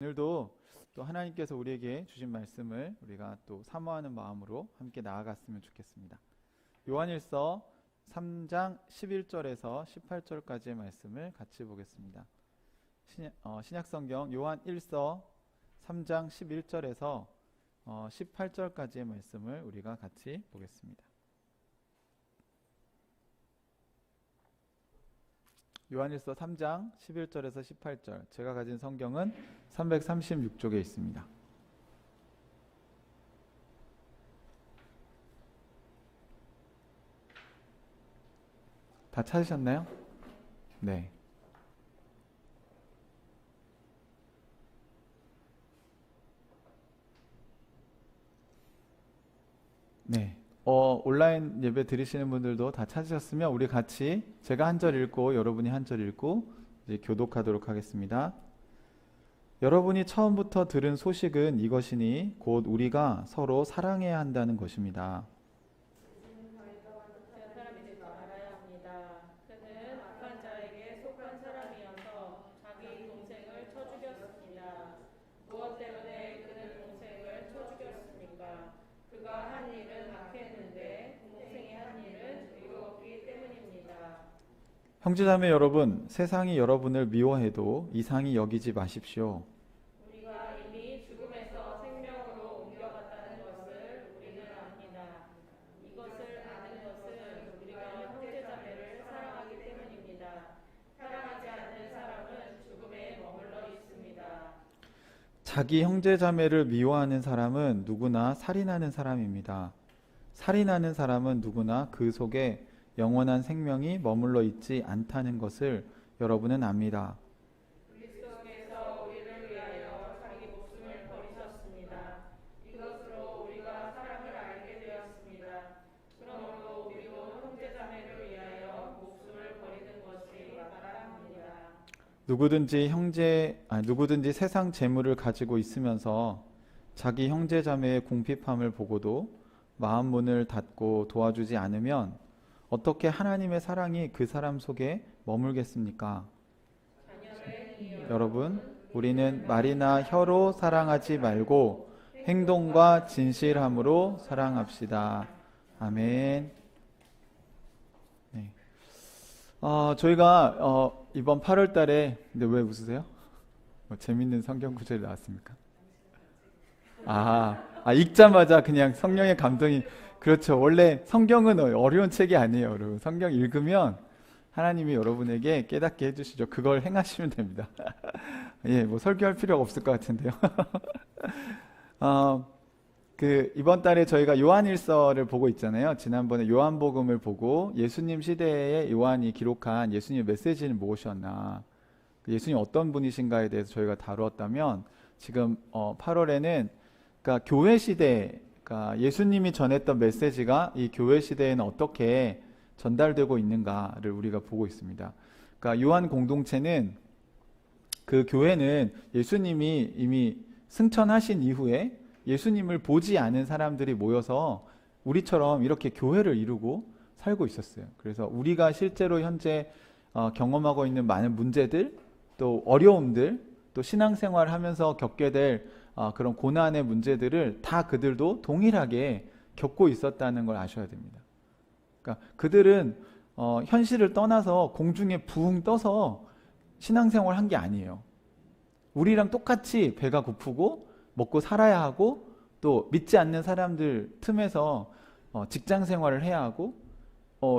오늘도 또 하나님께서 우리에게 주신 말씀을 우리가 또 사모하는 마음으로 함께 나아갔으면 좋겠습니다. 요한일서 3장 11절에서 18절까지의 말씀을 같이 보겠습니다. 신약성경 요한 1서 3장 11절에서 18절까지의 말씀을 우리가 같이 보겠습니다. 요한일서 3장 11절에서 18절, 제가 가진 성경은 336쪽에 있습니다. 다 찾으셨나요? 네. 네. 온라인 예배 드리시는 분들도 다 찾으셨으면 우리 같이 제가 한 절 읽고 여러분이 한 절 읽고 이제 교독하도록 하겠습니다. 여러분이 처음부터 들은 소식은 이것이니 곧 우리가 서로 사랑해야 한다는 것입니다. 형제자매 여러분, 세상이 여러분을 미워해도 이상히 여기지 마십시오. 우리가 이미 죽음에서 생명으로 옮겨갔다는 것을 우리는 압니다. 이것을 아는 것은 우리가 형제자매를 사랑하기 때문입니다. 사랑하지 않는 사람은 죽음에 머물러 있습니다. 자기 형제자매를 미워하는 사람은 누구나 살인하는 사람입니다. 살인하는 사람은 누구나 그 속에 영원한 생명이 머물러 있지 않다는 것을 여러분은 압니다. 그리스도께서 우리를 위하여 자기 목숨을 버리셨습니다. 이것으로 우리가 사랑을 알게 되었습니다. 그러므로 우리도 형제자매를 위하여 목숨을 버리는 것이 마땅합니다. 누구든지 세상 재물을 가지고 있으면서 자기 형제자매의 궁핍함을 보고도 마음 문을 닫고 도와주지 않으면 어떻게 하나님의 사랑이 그 사람 속에 머물겠습니까? 여러분, 우리는 말이나 혀로 사랑하지 말고 행동과 진실함으로 사랑합시다. 아멘. 네. 저희가 이번 8월 달에, 근데 왜 웃으세요? 뭐 재밌는 성경 구절이 나왔습니까? 읽자마자 그냥 성령의 감동이, 그렇죠. 원래 성경은 어려운 책이 아니에요, 여러분. 성경 읽으면 하나님이 여러분에게 깨닫게 해주시죠. 그걸 행하시면 됩니다. 예, 뭐 설교할 필요가 없을 것 같은데요. 이번 달에 저희가 요한일서를 보고 있잖아요. 지난번에 요한복음을 보고 예수님 시대에 요한이 기록한 예수님의 메시지는 무엇이었나, 예수님 어떤 분이신가에 대해서 저희가 다루었다면, 지금 8월에는 그러니까 교회 시대, 그러니까 예수님이 전했던 메시지가 이 교회 시대에는 어떻게 전달되고 있는가를 우리가 보고 있습니다. 그러니까 요한 공동체는, 그 교회는 예수님이 이미 승천하신 이후에 예수님을 보지 않은 사람들이 모여서 우리처럼 이렇게 교회를 이루고 살고 있었어요. 그래서 우리가 실제로 현재 경험하고 있는 많은 문제들, 또 어려움들, 또 신앙생활을 하면서 겪게 될 그런 고난의 문제들을 다 그들도 동일하게 겪고 있었다는 걸 아셔야 됩니다. 그러니까 그들은 현실을 떠나서 공중에 붕 떠서 신앙생활을 한 게 아니에요. 우리랑 똑같이 배가 고프고 먹고 살아야 하고, 또 믿지 않는 사람들 틈에서 직장 생활을 해야 하고,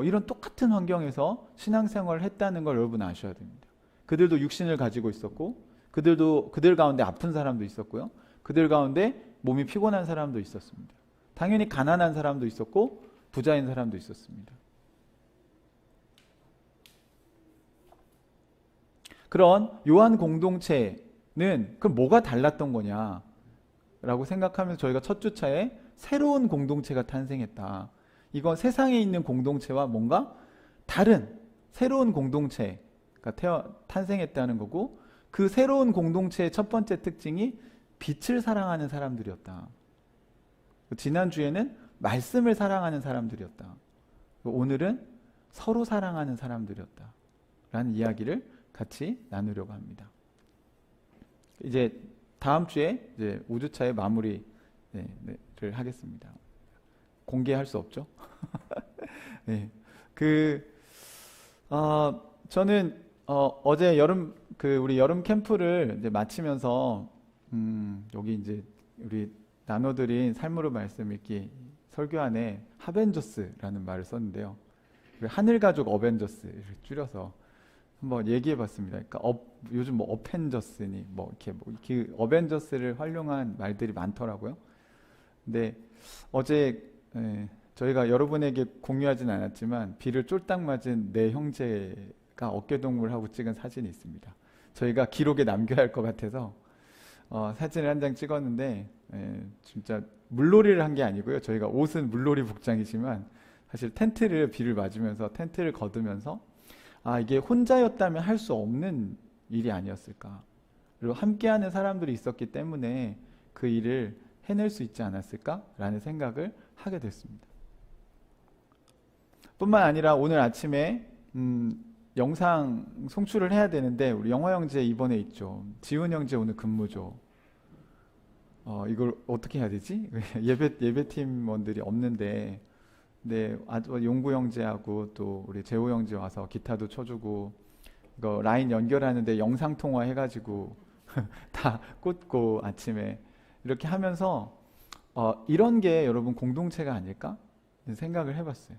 이런 똑같은 환경에서 신앙생활을 했다는 걸 여러분 아셔야 됩니다. 그들도 육신을 가지고 있었고, 그들 가운데 아픈 사람도 있었고요. 그들 가운데 몸이 피곤한 사람도 있었습니다. 당연히 가난한 사람도 있었고 부자인 사람도 있었습니다. 그런 요한 공동체는 그럼 뭐가 달랐던 거냐 라고 생각하면서 저희가 첫 주차에 새로운 공동체가 탄생했다. 이건 세상에 있는 공동체와 뭔가 다른 새로운 공동체가 탄생했다는 거고, 그 새로운 공동체의 첫 번째 특징이 빛을 사랑하는 사람들이었다. 지난주에는 말씀을 사랑하는 사람들이었다. 오늘은 서로 사랑하는 사람들이었다 라는 이야기를 같이 나누려고 합니다. 이제 다음 주에 이제 5주차의 마무리를 하겠습니다. 공개할 수 없죠. 네. 저는 어제 우리 여름 캠프를 이제 마치면서 여기 이제 우리 나눠드린 삶으로 말씀 읽기 설교 안에 하벤져스라는 말을 썼는데요. 하늘가족 어벤져스를 줄여서 한번 얘기해봤습니다. 그러니까 요즘 뭐 어펜져스니 이렇게 어벤져스를 활용한 말들이 많더라고요. 근데 어제 저희가 여러분에게 공유하진 않았지만 비를 쫄딱 맞은 내 형제가 어깨동무를 하고 찍은 사진이 있습니다. 저희가 기록에 남겨야 할 것 같아서 사진을 한 장 찍었는데 진짜 물놀이를 한 게 아니고요. 저희가 옷은 물놀이 복장이지만 사실 비를 맞으면서 텐트를 걷으면서 이게 혼자였다면 할 수 없는 일이 아니었을까. 그리고 함께하는 사람들이 있었기 때문에 그 일을 해낼 수 있지 않았을까라는 생각을 하게 됐습니다. 뿐만 아니라 오늘 아침에 영상 송출을 해야 되는데 우리 영화 형제 이번에 있죠. 지훈 형제 오늘 근무죠. 이걸 어떻게 해야 되지? 예배 팀원들이 없는데, 네, 용구 형제하고 또 우리 재호 형제 와서 기타도 쳐주고 이거 라인 연결하는데 영상 통화 해가지고 다 꽂고 아침에 이렇게 하면서 이런 게 여러분 공동체가 아닐까 생각을 해봤어요.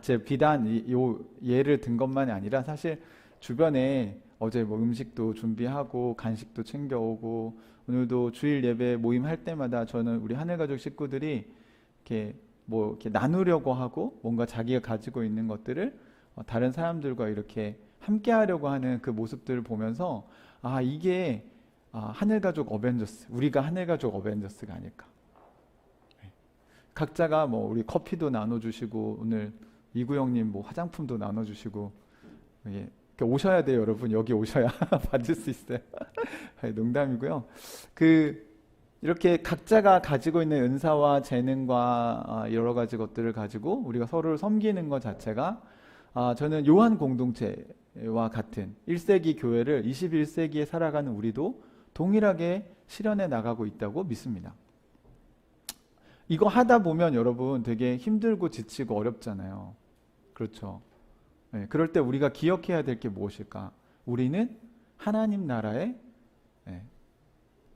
제 비단 요 예를 든 것만이 아니라 사실 주변에 어제 뭐 음식도 준비하고 간식도 챙겨오고 오늘도 주일 예배 모임 할 때마다 저는 우리 하늘가족 식구들이 이렇게 나누려고 하고 뭔가 자기가 가지고 있는 것들을 다른 사람들과 이렇게 함께 하려고 하는 그 모습들을 보면서 이게 하늘가족 어벤져스, 우리가 하늘가족 어벤져스가 아닐까. 각자가 뭐 우리 커피도 나눠주시고 오늘 이구영님 뭐 화장품도 나눠주시고 오셔야 돼요, 여러분. 여기 오셔야 받을 수 있어요. 농담이고요. 이렇게 각자가 가지고 있는 은사와 재능과 여러 가지 것들을 가지고 우리가 서로를 섬기는 것 자체가 저는 요한 공동체와 같은 1세기 교회를 21세기에 살아가는 우리도 동일하게 실현해 나가고 있다고 믿습니다. 이거 하다 보면 여러분 되게 힘들고 지치고 어렵잖아요. 그렇죠. 그럴 때 우리가 기억해야 될 게 무엇일까? 우리는 하나님 나라의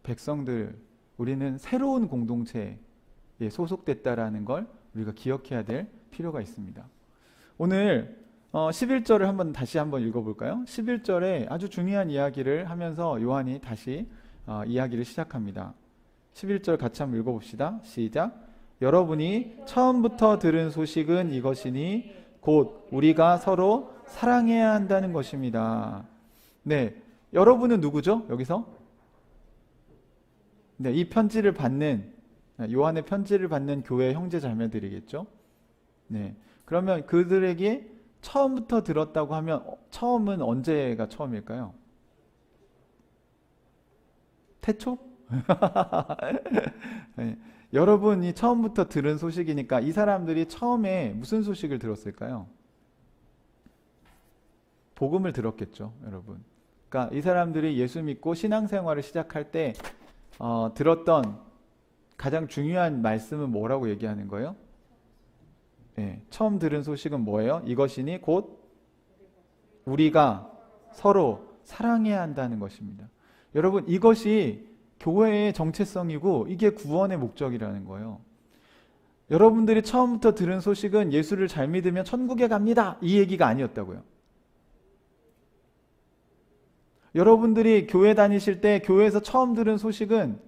백성들, 우리는 새로운 공동체에 소속됐다라는 걸 우리가 기억해야 될 필요가 있습니다. 오늘 11절을 다시 한번 읽어볼까요? 11절에 아주 중요한 이야기를 하면서 요한이 다시 이야기를 시작합니다. 11절 같이 한번 읽어봅시다. 시작. 여러분이 처음부터 들은 소식은 이것이니 곧 우리가 서로 사랑해야 한다는 것입니다. 네, 여러분은 누구죠? 여기서? 네, 이 편지를 받는 요한의 편지를 받는 교회 형제 자매들이겠죠. 네, 그러면 그들에게 처음부터 들었다고 하면 처음은 언제가 처음일까요? 태초? 네, 여러분이 처음부터 들은 소식이니까 이 사람들이 처음에 무슨 소식을 들었을까요? 복음을 들었겠죠, 여러분. 그러니까 이 사람들이 예수 믿고 신앙생활을 시작할 때 들었던 가장 중요한 말씀은 뭐라고 얘기하는 거예요? 네, 처음 들은 소식은 뭐예요? 이것이니 곧 우리가 서로 사랑해야 한다는 것입니다. 여러분, 이것이 교회의 정체성이고 이게 구원의 목적이라는 거예요. 여러분들이 처음부터 들은 소식은 예수를 잘 믿으면 천국에 갑니다, 이 얘기가 아니었다고요. 여러분들이 교회 다니실 때 교회에서 처음 들은 소식은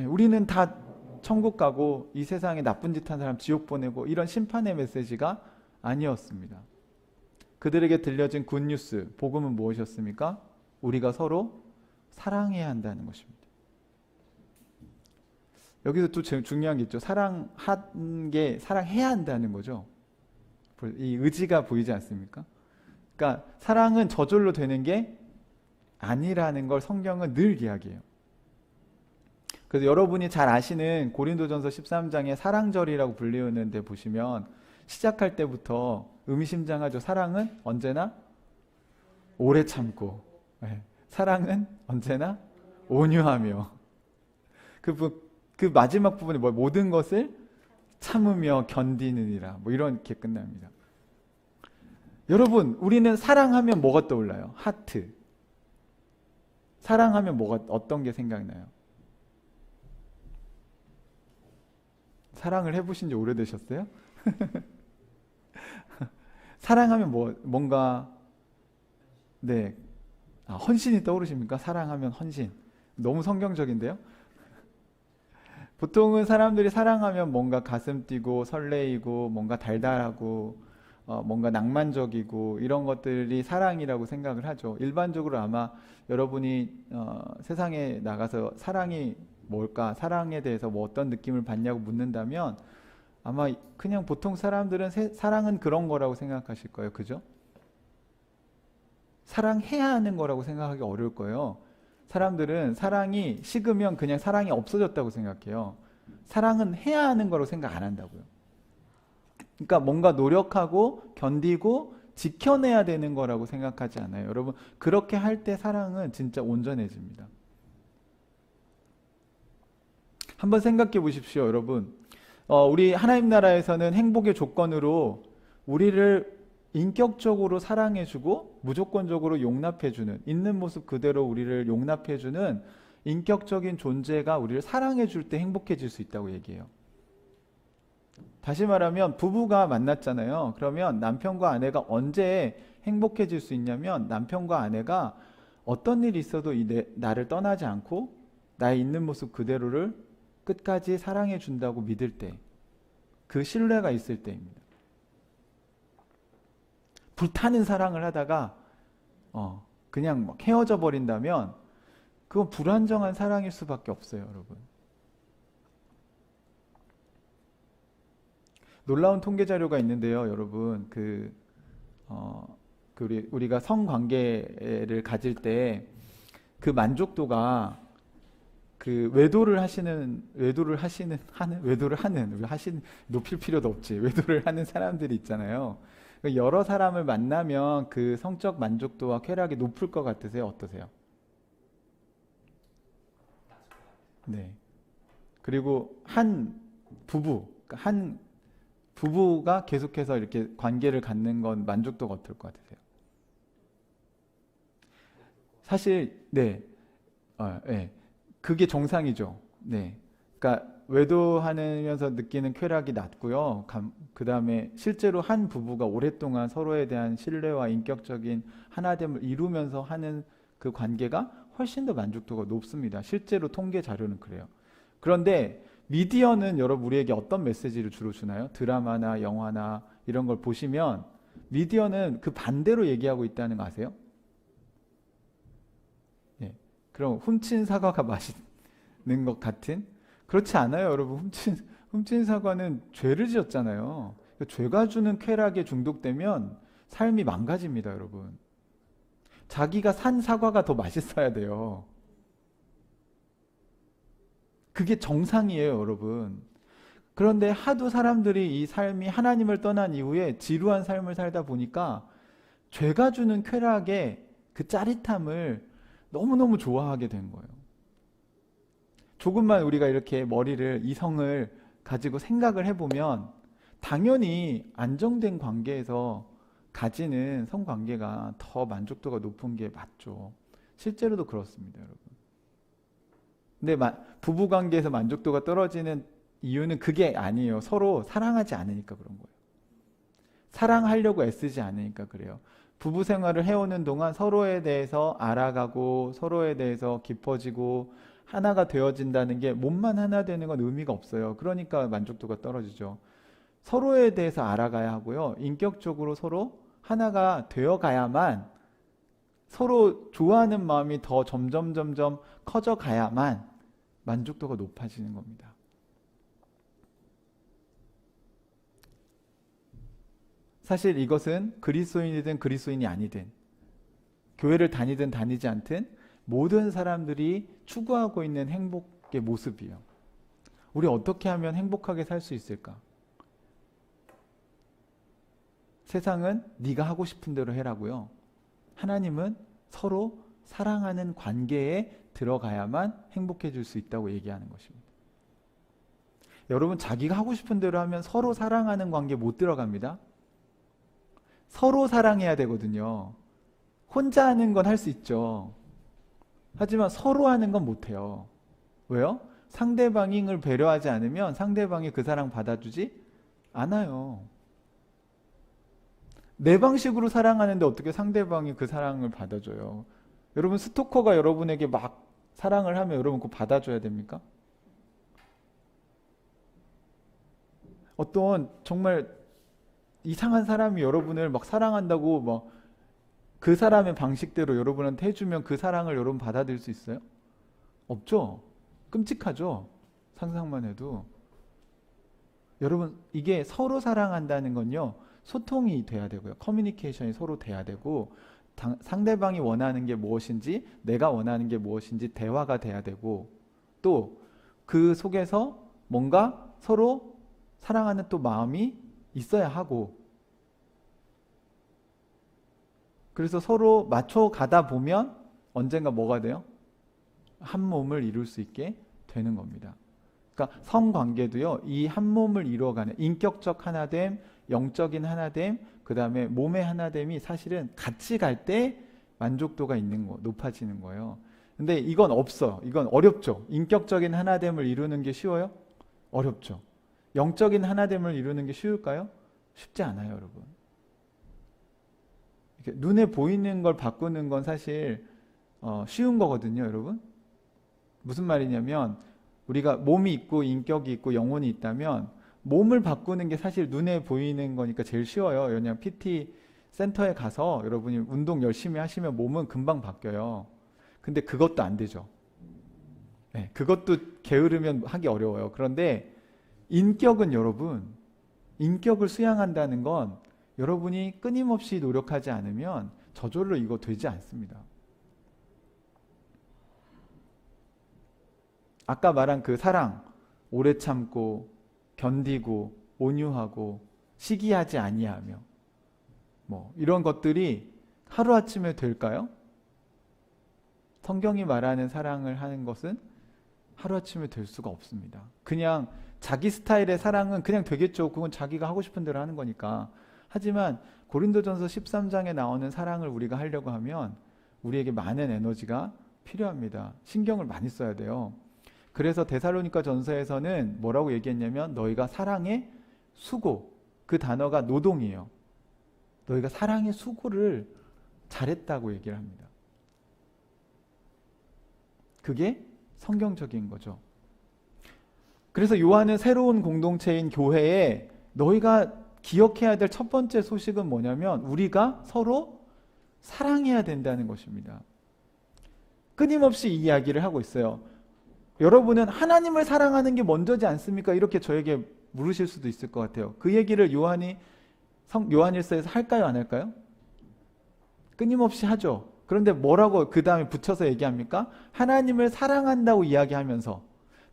우리는 다 천국 가고 이 세상에 나쁜 짓 한 사람 지옥 보내고 이런 심판의 메시지가 아니었습니다. 그들에게 들려진 굿뉴스, 복음은 무엇이었습니까? 우리가 서로 사랑해야 한다는 것입니다. 여기서 또 중요한 게 있죠. 사랑해야 한다는 거죠. 이 의지가 보이지 않습니까? 그러니까 사랑은 저절로 되는 게 아니라는 걸 성경은 늘 이야기해요. 그래서 여러분이 잘 아시는 고린도전서 13장의 사랑절이라고 불리우는 데 보시면 시작할 때부터 의미심장하죠. 사랑은 언제나 오래 참고 사랑은 언제나 온유하며. 그 마지막 부분에 뭐 모든 것을 참으며 견디느니라. 뭐 이렇게 끝납니다. 여러분, 우리는 사랑하면 뭐가 떠올라요? 하트. 사랑하면 어떤 게 생각나요? 사랑을 해보신 지 오래되셨어요? 사랑하면 뭔가, 네. 헌신이 떠오르십니까? 사랑하면 헌신. 너무 성경적인데요? 보통은 사람들이 사랑하면 뭔가 가슴 뛰고 설레이고 뭔가 달달하고 뭔가 낭만적이고 이런 것들이 사랑이라고 생각을 하죠. 일반적으로 아마 여러분이 세상에 나가서 사랑이 뭘까? 사랑에 대해서 뭐 어떤 느낌을 받냐고 묻는다면 아마 그냥 보통 사람들은 사랑은 그런 거라고 생각하실 거예요. 그죠? 사랑해야 하는 거라고 생각하기 어려울 거예요. 사람들은 사랑이 식으면 그냥 사랑이 없어졌다고 생각해요. 사랑은 해야 하는 거라고 생각 안 한다고요. 그러니까 뭔가 노력하고 견디고 지켜내야 되는 거라고 생각하지 않아요. 여러분, 그렇게 할 때 사랑은 진짜 온전해집니다. 한번 생각해 보십시오, 여러분. 우리 하나님 나라에서는 행복의 조건으로 우리를 인격적으로 사랑해주고 무조건적으로 용납해주는, 있는 모습 그대로 우리를 용납해주는 인격적인 존재가 우리를 사랑해줄 때 행복해질 수 있다고 얘기해요. 다시 말하면 부부가 만났잖아요. 그러면 남편과 아내가 언제 행복해질 수 있냐면 남편과 아내가 어떤 일이 있어도 나를 떠나지 않고 나의 있는 모습 그대로를 끝까지 사랑해준다고 믿을 때, 그 신뢰가 있을 때입니다. 불타는 사랑을 하다가 그냥 막 헤어져 버린다면 그건 불안정한 사랑일 수밖에 없어요, 여러분. 놀라운 통계 자료가 있는데요, 여러분. 우리가 성관계를 가질 때 그 만족도가 높일 필요도 없지. 외도를 하는 사람들이 있잖아요. 여러 사람을 만나면 그 성적 만족도와 쾌락이 높을 것 같으세요? 어떠세요? 네. 그리고 한 부부가 계속해서 이렇게 관계를 갖는 건 만족도가 어떨 것 같으세요? 사실, 네. 네. 그게 정상이죠. 네. 그러니까 외도하면서 느끼는 쾌락이 낮고요. 그 다음에 실제로 한 부부가 오랫동안 서로에 대한 신뢰와 인격적인 하나됨을 이루면서 하는 그 관계가 훨씬 더 만족도가 높습니다. 실제로 통계 자료는 그래요. 그런데 미디어는 여러분 우리에게 어떤 메시지를 주로 주나요? 드라마나 영화나 이런 걸 보시면 미디어는 그 반대로 얘기하고 있다는 거 아세요? 네. 그럼 훔친 사과가 맛있는 것 같은? 그렇지 않아요, 여러분. 훔친 사과는 죄를 지었잖아요. 죄가 주는 쾌락에 중독되면 삶이 망가집니다, 여러분. 자기가 산 사과가 더 맛있어야 돼요. 그게 정상이에요, 여러분. 그런데 하도 사람들이 이 삶이 하나님을 떠난 이후에 지루한 삶을 살다 보니까 죄가 주는 쾌락의 그 짜릿함을 너무너무 좋아하게 된 거예요. 조금만 우리가 이렇게 이성을 가지고 생각을 해보면 당연히 안정된 관계에서 가지는 성관계가 더 만족도가 높은 게 맞죠. 실제로도 그렇습니다, 여러분. 근데 부부관계에서 만족도가 떨어지는 이유는 그게 아니에요. 서로 사랑하지 않으니까 그런 거예요. 사랑하려고 애쓰지 않으니까 그래요. 부부 생활을 해오는 동안 서로에 대해서 알아가고 서로에 대해서 깊어지고 하나가 되어진다는 게 몸만 하나 되는 건 의미가 없어요. 그러니까 만족도가 떨어지죠. 서로에 대해서 알아가야 하고요. 인격적으로 서로 하나가 되어가야만, 서로 좋아하는 마음이 더 점점 커져가야만 만족도가 높아지는 겁니다. 사실 이것은 그리스도인이든 그리스도인이 아니든 교회를 다니든 다니지 않든 모든 사람들이 추구하고 있는 행복의 모습이에요. 우리 어떻게 하면 행복하게 살 수 있을까? 세상은 네가 하고 싶은 대로 해라고요. 하나님은 서로 사랑하는 관계에 들어가야만 행복해질 수 있다고 얘기하는 것입니다. 여러분, 자기가 하고 싶은 대로 하면 서로 사랑하는 관계 못 들어갑니다. 서로 사랑해야 되거든요. 혼자 하는 건 할 수 있죠. 하지만 서로 하는 건 못해요. 왜요? 상대방을 배려하지 않으면 상대방이 그 사랑 받아주지 않아요. 내 방식으로 사랑하는데 어떻게 상대방이 그 사랑을 받아줘요? 여러분, 스토커가 여러분에게 막 사랑을 하면 여러분 그거 받아줘야 됩니까? 어떤 정말 이상한 사람이 여러분을 막 사랑한다고 막 그 사람의 방식대로 여러분한테 해주면 그 사랑을 여러분 받아들일 수 있어요? 없죠? 끔찍하죠? 상상만 해도. 여러분, 이게 서로 사랑한다는 건요, 소통이 돼야 되고요. 커뮤니케이션이 서로 돼야 되고, 상대방이 원하는 게 무엇인지, 내가 원하는 게 무엇인지 대화가 돼야 되고, 또 그 속에서 뭔가 서로 사랑하는 또 마음이 있어야 하고, 그래서 서로 맞춰 가다 보면 언젠가 뭐가 돼요? 한 몸을 이룰 수 있게 되는 겁니다. 그러니까 성관계도요, 이 한 몸을 이루어가는 인격적 하나됨, 영적인 하나됨, 그 다음에 몸의 하나됨이 사실은 같이 갈 때 만족도가 있는 거, 높아지는 거예요. 근데 이건 없어. 이건 어렵죠. 인격적인 하나됨을 이루는 게 쉬워요? 어렵죠. 영적인 하나됨을 이루는 게 쉬울까요? 쉽지 않아요, 여러분. 이렇게 눈에 보이는 걸 바꾸는 건 사실 쉬운 거거든요, 여러분. 무슨 말이냐면, 우리가 몸이 있고 인격이 있고 영혼이 있다면 몸을 바꾸는 게 사실 눈에 보이는 거니까 제일 쉬워요. 왜냐하면 PT 센터에 가서 여러분이 운동 열심히 하시면 몸은 금방 바뀌어요. 근데 그것도 안 되죠. 네, 그것도 게으르면 하기 어려워요. 그런데 인격은 여러분, 인격을 수양한다는 건 여러분이 끊임없이 노력하지 않으면 저절로 이거 되지 않습니다. 아까 말한 그 사랑, 오래 참고 견디고 온유하고 시기하지 아니하며 뭐 이런 것들이 하루아침에 될까요? 성경이 말하는 사랑을 하는 것은 하루아침에 될 수가 없습니다. 그냥 자기 스타일의 사랑은 그냥 되겠죠. 그건 자기가 하고 싶은 대로 하는 거니까. 하지만 고린도전서 13장에 나오는 사랑을 우리가 하려고 하면 우리에게 많은 에너지가 필요합니다. 신경을 많이 써야 돼요. 그래서 데살로니가 전서에서는 뭐라고 얘기했냐면 너희가 사랑의 수고, 그 단어가 노동이에요. 너희가 사랑의 수고를 잘했다고 얘기를 합니다. 그게 성경적인 거죠. 그래서 요한은 새로운 공동체인 교회에 너희가 기억해야 될 첫 번째 소식은 뭐냐면 우리가 서로 사랑해야 된다는 것입니다. 끊임없이 이 이야기를 하고 있어요. 여러분은 하나님을 사랑하는 게 먼저지 않습니까? 이렇게 저에게 물으실 수도 있을 것 같아요. 그 얘기를 요한일서에서 할까요? 안 할까요? 끊임없이 하죠. 그런데 뭐라고 그 다음에 붙여서 얘기합니까? 하나님을 사랑한다고 이야기하면서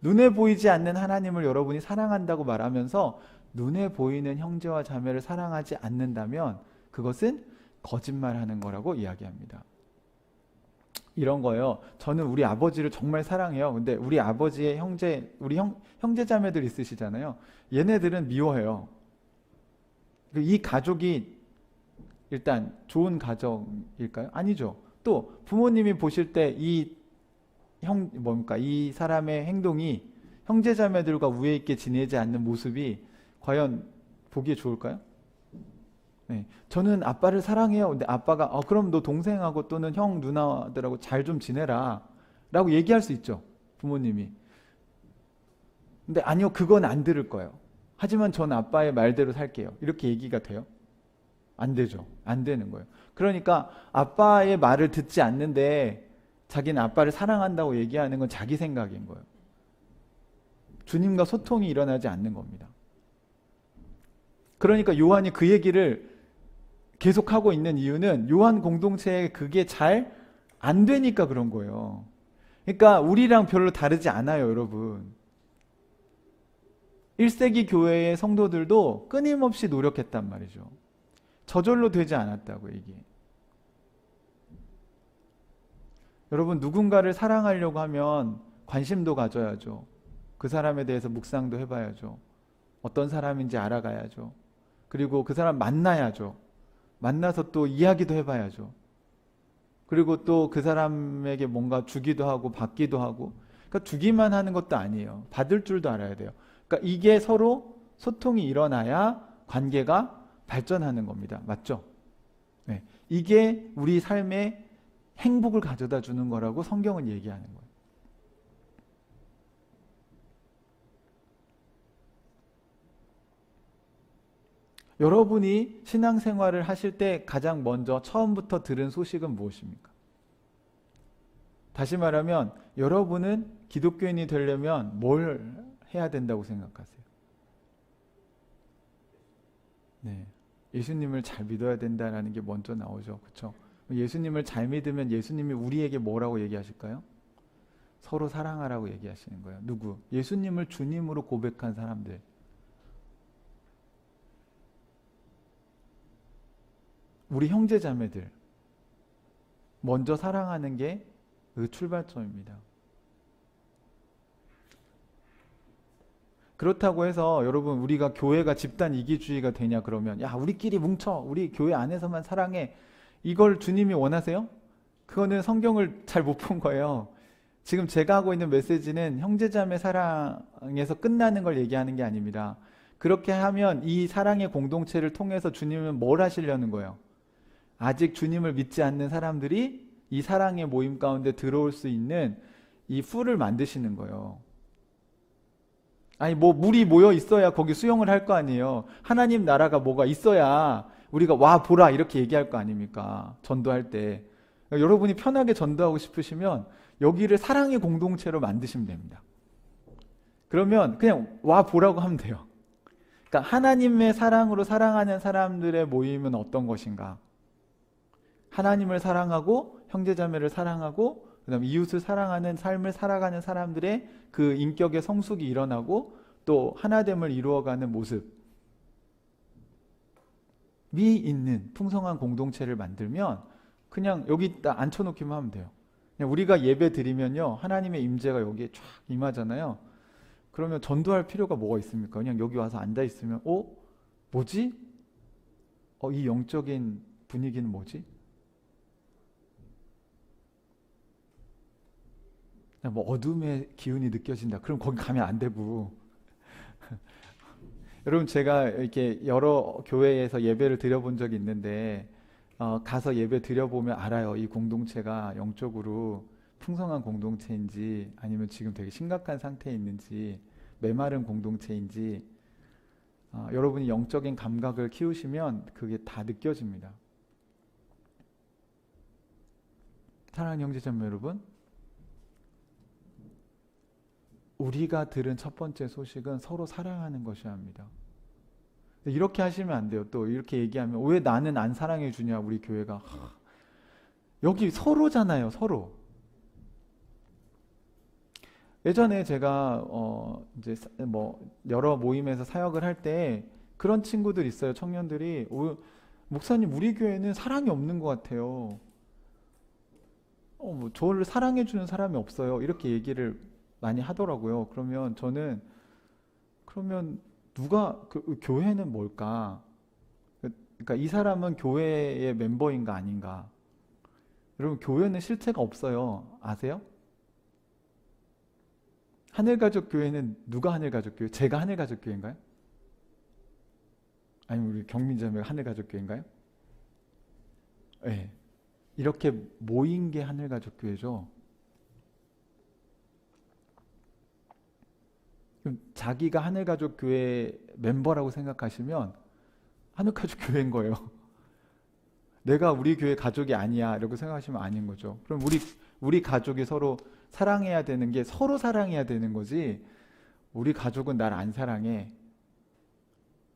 눈에 보이지 않는 하나님을 여러분이 사랑한다고 말하면서 눈에 보이는 형제와 자매를 사랑하지 않는다면 그것은 거짓말하는 거라고 이야기합니다. 이런 거예요. 저는 우리 아버지를 정말 사랑해요. 근데 우리 아버지의 우리 형제 자매들 있으시잖아요. 얘네들은 미워해요. 이 가족이 일단 좋은 가정일까요? 아니죠. 또 부모님이 보실 때 이 사람의 행동이 형제 자매들과 우애 있게 지내지 않는 모습이 과연 보기에 좋을까요? 네, 저는 아빠를 사랑해요. 근데 아빠가 그럼 너 동생하고 또는 형 누나들하고 잘 좀 지내라 라고 얘기할 수 있죠. 부모님이. 근데 아니요, 그건 안 들을 거예요. 하지만 전 아빠의 말대로 살게요. 이렇게 얘기가 돼요? 안 되죠. 안 되는 거예요. 그러니까 아빠의 말을 듣지 않는데 자기는 아빠를 사랑한다고 얘기하는 건 자기 생각인 거예요. 주님과 소통이 일어나지 않는 겁니다. 그러니까 요한이 그 얘기를 계속하고 있는 이유는 요한 공동체에 그게 잘 안 되니까 그런 거예요. 그러니까 우리랑 별로 다르지 않아요, 여러분. 1세기 교회의 성도들도 끊임없이 노력했단 말이죠. 저절로 되지 않았다고 얘기해. 여러분, 누군가를 사랑하려고 하면 관심도 가져야죠. 그 사람에 대해서 묵상도 해봐야죠. 어떤 사람인지 알아가야죠. 그리고 그 사람 만나야죠. 만나서 또 이야기도 해봐야죠. 그리고 또 그 사람에게 뭔가 주기도 하고 받기도 하고. 그러니까 주기만 하는 것도 아니에요. 받을 줄도 알아야 돼요. 그러니까 이게 서로 소통이 일어나야 관계가 발전하는 겁니다. 맞죠? 네. 이게 우리 삶에 행복을 가져다 주는 거라고 성경은 얘기하는 거예요. 여러분이 신앙생활을 하실 때 가장 먼저 처음부터 들은 소식은 무엇입니까? 다시 말하면 여러분은 기독교인이 되려면 뭘 해야 된다고 생각하세요? 네. 예수님을 잘 믿어야 된다라는 게 먼저 나오죠. 그렇죠? 예수님을 잘 믿으면 예수님이 우리에게 뭐라고 얘기하실까요? 서로 사랑하라고 얘기하시는 거예요. 누구? 예수님을 주님으로 고백한 사람들. 우리 형제 자매들. 먼저 사랑하는 게 그 출발점입니다. 그렇다고 해서 여러분, 우리가 교회가 집단 이기주의가 되냐 그러면, 야, 우리끼리 뭉쳐, 우리 교회 안에서만 사랑해, 이걸 주님이 원하세요? 그거는 성경을 잘 못 본 거예요. 지금 제가 하고 있는 메시지는 형제자매 사랑에서 끝나는 걸 얘기하는 게 아닙니다. 그렇게 하면 이 사랑의 공동체를 통해서 주님은 뭘 하시려는 거예요? 아직 주님을 믿지 않는 사람들이 이 사랑의 모임 가운데 들어올 수 있는 이 풀을 만드시는 거예요. 아니, 뭐 물이 모여 있어야 거기 수영을 할 거 아니에요. 하나님 나라가 뭐가 있어야 우리가 와 보라 이렇게 얘기할 거 아닙니까? 전도할 때. 여러분이 편하게 전도하고 싶으시면 여기를 사랑의 공동체로 만드시면 됩니다. 그러면 그냥 와 보라고 하면 돼요. 그러니까 하나님의 사랑으로 사랑하는 사람들의 모임은 어떤 것인가? 하나님을 사랑하고 형제자매를 사랑하고 그다음 이웃을 사랑하는 삶을 살아가는 사람들의 그 인격의 성숙이 일어나고 또 하나됨을 이루어가는 모습이 있는 풍성한 공동체를 만들면 그냥 여기 딱 앉혀놓기만 하면 돼요. 그냥 우리가 예배 드리면요, 하나님의 임재가 여기에 쫙 임하잖아요. 그러면 전도할 필요가 뭐가 있습니까? 그냥 여기 와서 앉아 있으면 뭐지? 이 영적인 분위기는 뭐지? 뭐 어둠의 기운이 느껴진다. 그럼 거기 가면 안 되고. 여러분, 제가 이렇게 여러 교회에서 예배를 드려본 적이 있는데 가서 예배 드려보면 알아요. 이 공동체가 영적으로 풍성한 공동체인지 아니면 지금 되게 심각한 상태에 있는지 메마른 공동체인지 여러분이 영적인 감각을 키우시면 그게 다 느껴집니다. 사랑하는 형제자매 여러분, 우리가 들은 첫 번째 소식은 서로 사랑하는 것이어야 합니다. 이렇게 하시면 안 돼요. 또 이렇게 얘기하면 왜 나는 안 사랑해 주냐 우리 교회가. 여기 서로잖아요. 서로. 예전에 제가 이제 뭐 여러 모임에서 사역을 할 때 그런 친구들 있어요. 청년들이 목사님 우리 교회는 사랑이 없는 것 같아요. 뭐 저를 사랑해 주는 사람이 없어요. 이렇게 얘기를 많이 하더라고요. 그러면 저는 누가 그 교회는 뭘까? 그러니까 이 사람은 교회의 멤버인가 아닌가? 여러분, 교회는 실체가 없어요. 아세요? 하늘가족교회는 누가 하늘가족교회? 제가 하늘가족교회인가요? 아니면 우리 경민자매가 하늘가족교회인가요? 네. 이렇게 모인 게 하늘가족교회죠. 자기가 하늘가족교회 멤버라고 생각하시면 하늘가족교회인 거예요. 내가 우리 교회 가족이 아니야 이렇게 생각하시면 아닌 거죠. 그럼 우리 가족이 서로 사랑해야 되는 게 서로 사랑해야 되는 거지, 우리 가족은 날 안 사랑해.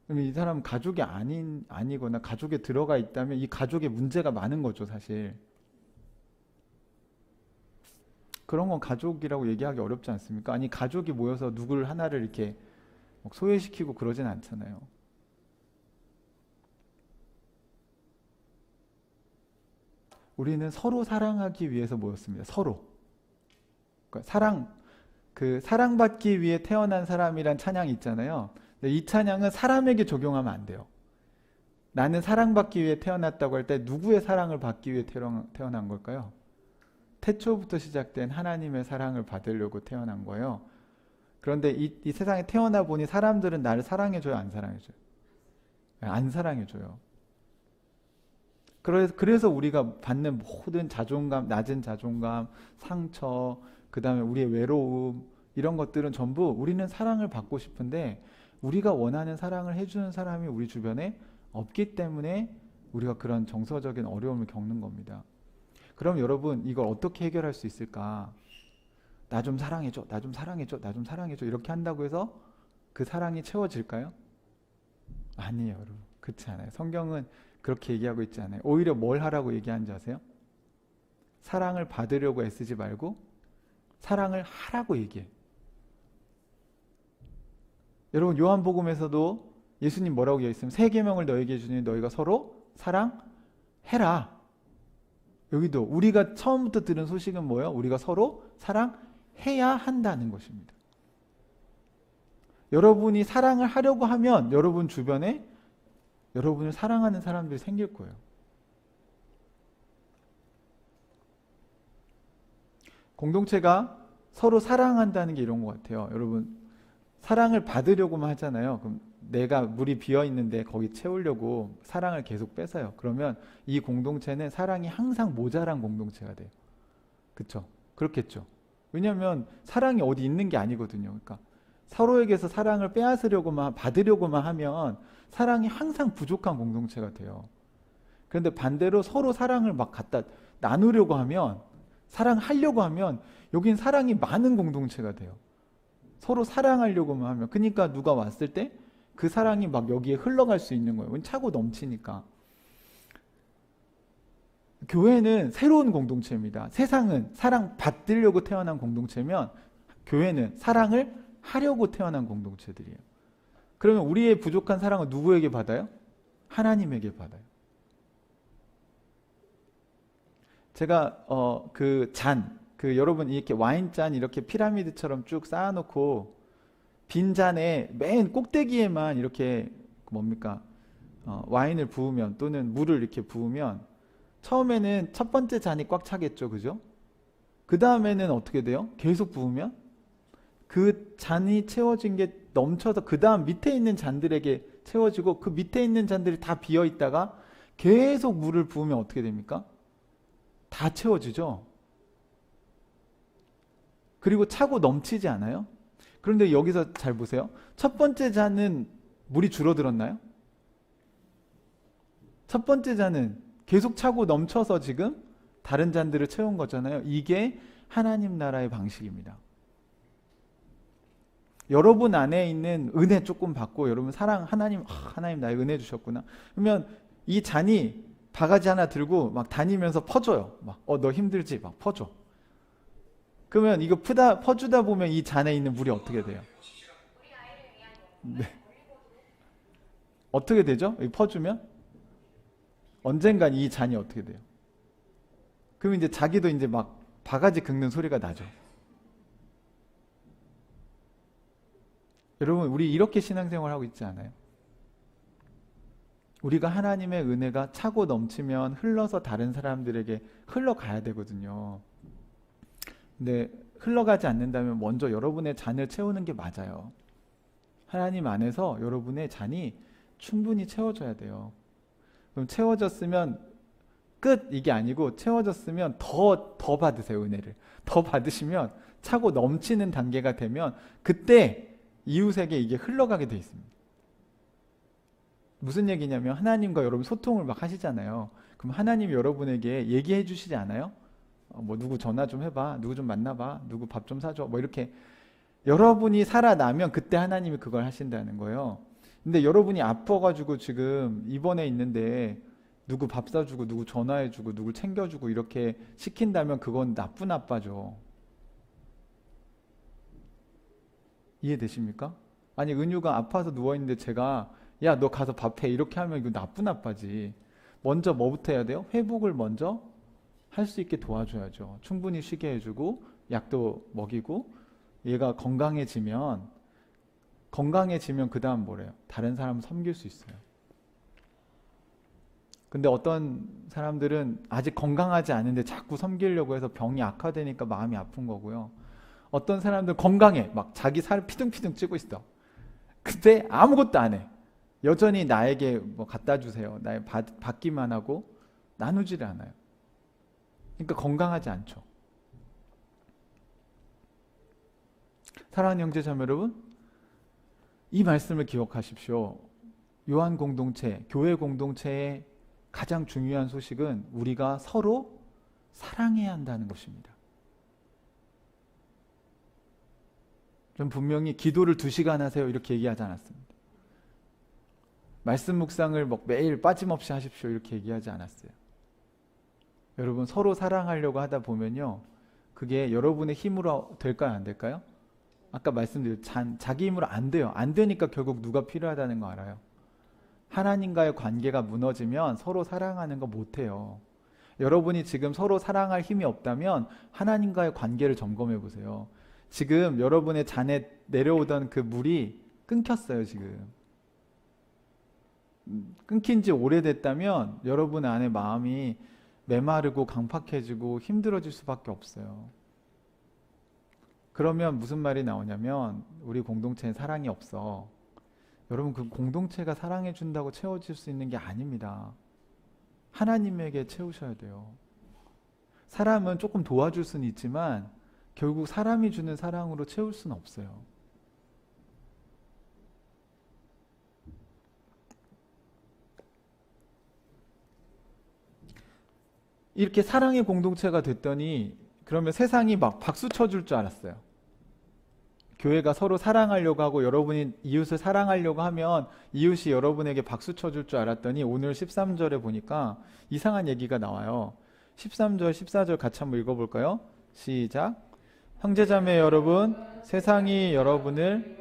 그럼 이 사람은 가족이 아니거나 가족에 들어가 있다면 이 가족에 문제가 많은 거죠, 사실. 그런 건 가족이라고 얘기하기 어렵지 않습니까? 아니, 가족이 모여서 누구를 하나를 이렇게 소외시키고 그러진 않잖아요. 우리는 서로 사랑하기 위해서 모였습니다. 서로. 그러니까 사랑받기 위해 태어난 사람이란 찬양이 있잖아요. 근데 이 찬양은 사람에게 적용하면 안 돼요. 나는 사랑받기 위해 태어났다고 할 때 누구의 사랑을 받기 위해 태어난 걸까요? 태초부터 시작된 하나님의 사랑을 받으려고 태어난 거예요. 그런데 이 세상에 태어나 보니 사람들은 나를 사랑해줘요, 안 사랑해줘요? 안 사랑해줘요. 그래서 우리가 받는 모든 자존감, 낮은 자존감, 상처, 그 다음에 우리의 외로움, 이런 것들은 전부 우리는 사랑을 받고 싶은데 우리가 원하는 사랑을 해주는 사람이 우리 주변에 없기 때문에 우리가 그런 정서적인 어려움을 겪는 겁니다. 그럼 여러분, 이걸 어떻게 해결할 수 있을까? 나 좀 사랑해줘, 나 좀 사랑해줘, 나 좀 사랑해줘, 이렇게 한다고 해서 그 사랑이 채워질까요? 아니에요, 여러분. 그렇지 않아요. 성경은 그렇게 얘기하고 있지 않아요. 오히려 뭘 하라고 얘기하는지 아세요? 사랑을 받으려고 애쓰지 말고 사랑을 하라고 얘기해. 여러분, 요한복음에서도 예수님 뭐라고 얘기했으면 새 계명을 너에게 주니 너희가 서로 사랑해라. 여기도 우리가 처음부터 들은 소식은 뭐예요? 우리가 서로 사랑해야 한다는 것입니다. 여러분이 사랑을 하려고 하면 여러분 주변에 여러분을 사랑하는 사람들이 생길 거예요. 공동체가 서로 사랑한다는 게 이런 것 같아요. 여러분, 사랑을 받으려고만 하잖아요. 그럼 내가 물이 비어 있는데 거기 채우려고 사랑을 계속 뺏어요. 그러면 이 공동체는 사랑이 항상 모자란 공동체가 돼요. 그렇죠? 그렇겠죠. 왜냐하면 사랑이 어디 있는 게 아니거든요. 그러니까 서로에게서 사랑을 빼앗으려고만 받으려고만 하면 사랑이 항상 부족한 공동체가 돼요. 그런데 반대로 서로 사랑을 막 갖다 나누려고 하면, 사랑하려고 하면 여긴 사랑이 많은 공동체가 돼요. 서로 사랑하려고만 하면. 그러니까 누가 왔을 때 그 사랑이 막 여기에 흘러갈 수 있는 거예요. 차고 넘치니까. 교회는 새로운 공동체입니다. 세상은 사랑 받으려고 태어난 공동체면 교회는 사랑을 하려고 태어난 공동체들이에요. 그러면 우리의 부족한 사랑은 누구에게 받아요? 하나님에게 받아요. 제가 여러분 이렇게 와인잔 이렇게 피라미드처럼 쭉 쌓아놓고 빈 잔에 맨 꼭대기에만 이렇게 와인을 부으면 또는 물을 이렇게 부으면 처음에는 첫 번째 잔이 꽉 차겠죠, 그죠? 그 다음에는 어떻게 돼요? 계속 부으면 그 잔이 채워진 게 넘쳐서 그 다음 밑에 있는 잔들에게 채워지고 그 밑에 있는 잔들이 다 비어 있다가 계속 물을 부으면 어떻게 됩니까? 다 채워지죠. 그리고 차고 넘치지 않아요? 그런데 여기서 잘 보세요. 첫 번째 잔은 물이 줄어들었나요? 첫 번째 잔은 계속 차고 넘쳐서 지금 다른 잔들을 채운 거잖아요. 이게 하나님 나라의 방식입니다. 여러분 안에 있는 은혜 조금 받고 여러분 하나님 나의 은혜 주셨구나. 그러면 이 잔이 바가지 하나 들고 막 다니면서 퍼줘요. 너 힘들지? 막 퍼줘. 그러면 이거 퍼주다 보면 이 잔에 있는 물이 어떻게 돼요? 네. 어떻게 되죠? 퍼주면? 언젠간 이 잔이 어떻게 돼요? 그럼 이제 자기도 이제 막 바가지 긁는 소리가 나죠. 여러분, 우리 이렇게 신앙생활 하고 있지 않아요? 우리가 하나님의 은혜가 차고 넘치면 흘러서 다른 사람들에게 흘러가야 되거든요. 근데 흘러가지 않는다면 먼저 여러분의 잔을 채우는 게 맞아요. 하나님 안에서 여러분의 잔이 충분히 채워져야 돼요. 그럼 채워졌으면 끝 이게 아니고 채워졌으면 더 받으세요. 은혜를 더 받으시면 차고 넘치는 단계가 되면 그때 이웃에게 이게 흘러가게 돼 있습니다. 무슨 얘기냐면 하나님과 여러분 소통을 막 하시잖아요. 그럼 하나님이 여러분에게 얘기해 주시지 않아요? 누구 전화 좀 해봐, 누구 좀 만나봐, 누구 밥 좀 사줘, 이렇게 여러분이 살아나면 그때 하나님이 그걸 하신다는 거예요. 근데 여러분이 아파가지고 지금 입원해 있는데 누구 밥 사주고 누구 전화해주고 누굴 챙겨주고 이렇게 시킨다면 그건 나쁜 아빠죠. 이해되십니까? 아니 은유가 아파서 누워있는데 제가 야 너 가서 밥해 이렇게 하면 이거 나쁜 아빠지. 먼저 뭐부터 해야 돼요? 회복을 먼저 할 수 있게 도와줘야죠. 충분히 쉬게 해주고 약도 먹이고 얘가 건강해지면 그 다음 뭐래요? 다른 사람 섬길 수 있어요. 근데 어떤 사람들은 아직 건강하지 않은데 자꾸 섬기려고 해서 병이 악화되니까 마음이 아픈 거고요. 어떤 사람들은 건강해. 막 자기 살 피둥피둥 찌고 있어. 근데 아무것도 안 해. 여전히 나에게 뭐 갖다 주세요. 나에 받기만 하고 나누지를 않아요. 그러니까 건강하지 않죠. 사랑하는 형제자매 여러분, 이 말씀을 기억하십시오. 요한 공동체, 교회 공동체의 가장 중요한 소식은 우리가 서로 사랑해야 한다는 것입니다. 전 분명히 기도를 2시간 하세요 이렇게 얘기하지 않았습니다. 말씀 묵상을 매일 빠짐없이 하십시오 이렇게 얘기하지 않았어요. 여러분 서로 사랑하려고 하다 보면요, 그게 여러분의 힘으로 될까요, 안 될까요? 아까 말씀드린 자기 힘으로 안 돼요. 안 되니까 결국 누가 필요하다는 거 알아요. 하나님과의 관계가 무너지면 서로 사랑하는 거 못해요. 여러분이 지금 서로 사랑할 힘이 없다면 하나님과의 관계를 점검해 보세요. 지금 여러분의 잔에 내려오던 그 물이 끊겼어요. 지금 끊긴 지 오래됐다면 여러분 안에 마음이 메마르고 강팍해지고 힘들어질 수밖에 없어요. 그러면 무슨 말이 나오냐면 우리 공동체에 사랑이 없어. 여러분, 그 공동체가 사랑해 준다고 채워질 수 있는 게 아닙니다. 하나님에게 채우셔야 돼요. 사람은 조금 도와줄 수는 있지만 결국 사람이 주는 사랑으로 채울 수는 없어요. 이렇게 사랑의 공동체가 됐더니 그러면 세상이 막 박수 쳐줄 줄 알았어요. 교회가 서로 사랑하려고 하고 여러분이 이웃을 사랑하려고 하면 이웃이 여러분에게 박수 쳐줄 줄 알았더니 오늘 13절에 보니까 이상한 얘기가 나와요. 13절, 14절 같이 한번 읽어볼까요? 시작. 형제자매 여러분, 세상이 여러분을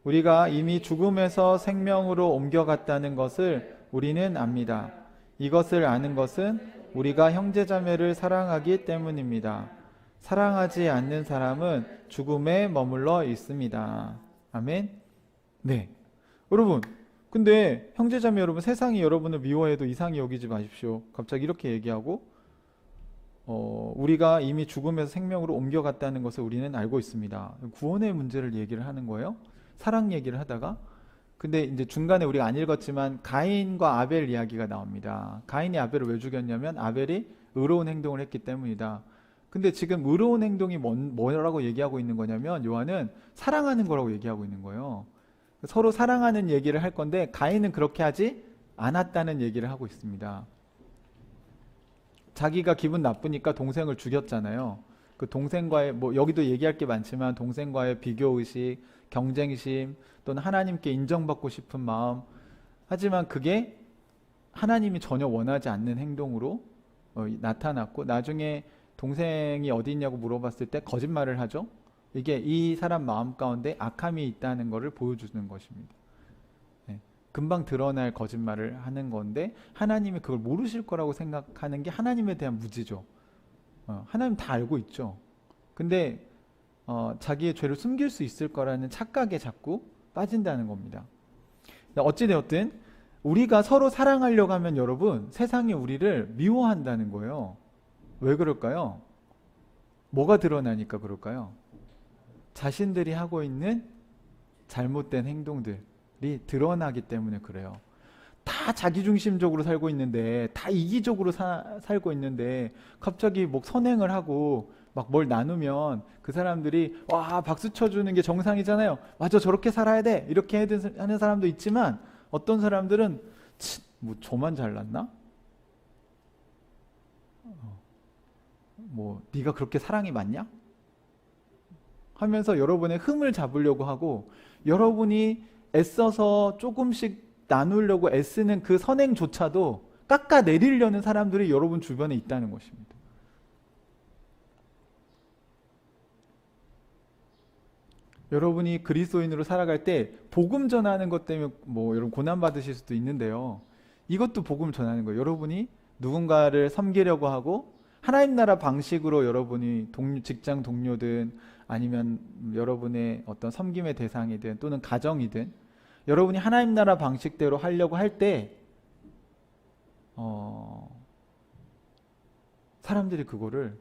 우리가 이미 죽음에서 생명으로 옮겨갔다는 것을 우리는 압니다. 이것을 아는 것은 우리가 형제자매를 사랑하기 때문입니다. 사랑하지 않는 사람은 죽음에 머물러 있습니다. 아멘. 네. 여러분, 근데 형제자매 여러분, 세상이 여러분을 미워해도 이상히 여기지 마십시오. 갑자기 이렇게 얘기하고 우리가 이미 죽음에서 생명으로 옮겨갔다는 것을 우리는 알고 있습니다. 구원의 문제를 얘기를 하는 거예요. 사랑 얘기를 하다가. 근데 이제 중간에 우리가 안 읽었지만 가인과 아벨 이야기가 나옵니다. 가인이 아벨을 왜 죽였냐면 아벨이 의로운 행동을 했기 때문이다. 근데 지금 의로운 행동이 뭐라고 얘기하고 있는 거냐면 요한은 사랑하는 거라고 얘기하고 있는 거예요. 서로 사랑하는 얘기를 할 건데 가인은 그렇게 하지 않았다는 얘기를 하고 있습니다. 자기가 기분 나쁘니까 동생을 죽였잖아요. 그 동생과의 여기도 얘기할 게 많지만 동생과의 비교의식, 경쟁심 또는 하나님께 인정받고 싶은 마음, 하지만 그게 하나님이 전혀 원하지 않는 행동으로 나타났고 나중에 동생이 어디 있냐고 물어봤을 때 거짓말을 하죠. 이게 이 사람 마음 가운데 악함이 있다는 것을 보여주는 것입니다. 네. 금방 드러날 거짓말을 하는 건데 하나님이 그걸 모르실 거라고 생각하는 게 하나님에 대한 무지죠. 하나님 다 알고 있죠. 근데 자기의 죄를 숨길 수 있을 거라는 착각에 자꾸 빠진다는 겁니다. 어찌되었든 우리가 서로 사랑하려고 하면 여러분 세상이 우리를 미워한다는 거예요. 왜 그럴까요? 뭐가 드러나니까 그럴까요? 자신들이 하고 있는 잘못된 행동들이 드러나기 때문에 그래요. 다 자기중심적으로 살고 있는데 다 이기적으로 살고 있는데 갑자기 선행을 하고 막 뭘 나누면 그 사람들이 와 박수 쳐주는 게 정상이잖아요. 맞아 저렇게 살아야 돼 이렇게 하는 사람도 있지만 어떤 사람들은 저만 잘났나? 네가 그렇게 사랑이 많냐? 하면서 여러분의 흠을 잡으려고 하고 여러분이 애써서 조금씩 나누려고 애쓰는 그 선행조차도 깎아내리려는 사람들이 여러분 주변에 있다는 것입니다. 여러분이 그리스도인으로 살아갈 때 복음 전하는 것 때문에 여러분 고난 받으실 수도 있는데요. 이것도 복음을 전하는 거예요. 여러분이 누군가를 섬기려고 하고 하나님 나라 방식으로 여러분이 직장 동료든 아니면 여러분의 어떤 섬김의 대상이든 또는 가정이든 여러분이 하나님 나라 방식대로 하려고 할 때 사람들이 그거를